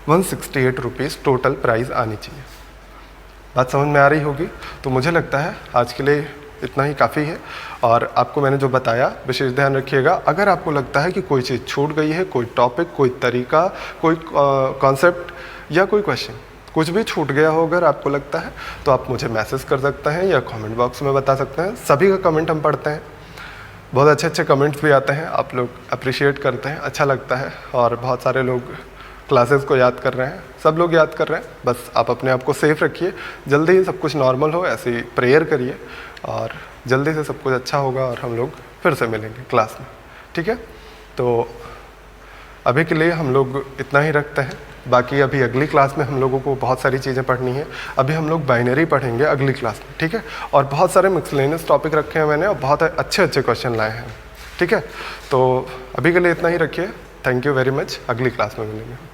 168 रुपीज़ टोटल प्राइस आनी चाहिए। बात समझ में आ रही होगी। तो मुझे लगता है आज के लिए इतना ही काफ़ी है, और आपको मैंने जो बताया विशेष ध्यान रखिएगा। अगर आपको लगता है कि कोई चीज़ छूट गई है, कोई टॉपिक, कोई तरीका, कोई कॉन्सेप्ट या कोई क्वेश्चन कुछ भी छूट गया हो अगर आपको लगता है, तो आप मुझे मैसेज कर सकते हैं या कमेंट बॉक्स में बता सकते हैं। सभी का कमेंट हम पढ़ते हैं, बहुत अच्छे अच्छे कमेंट्स भी आते हैं, आप लोग अप्रिशिएट करते हैं, अच्छा लगता है। और बहुत सारे लोग क्लासेस को याद कर रहे हैं, सब लोग याद कर रहे हैं। बस आप अपने आप को सेफ रखिए, जल्दी ही सब कुछ नॉर्मल हो, ऐसी प्रेयर करिए और जल्दी से सब कुछ अच्छा होगा और हम लोग फिर से मिलेंगे क्लास में, ठीक है। तो अभी के लिए हम लोग इतना ही रखते हैं। बाकी अभी अगली क्लास में हम लोगों को बहुत सारी चीज़ें पढ़नी है। अभी हम लोग बाइनरी पढ़ेंगे अगली क्लास में, ठीक है। और बहुत सारे मिसलेनियस टॉपिक रखे हैं मैंने, और बहुत अच्छे अच्छे क्वेश्चन लाए हैं, ठीक है। तो अभी के लिए इतना ही रखिए। थैंक यू वेरी मच, अगली क्लास में मिलेंगे।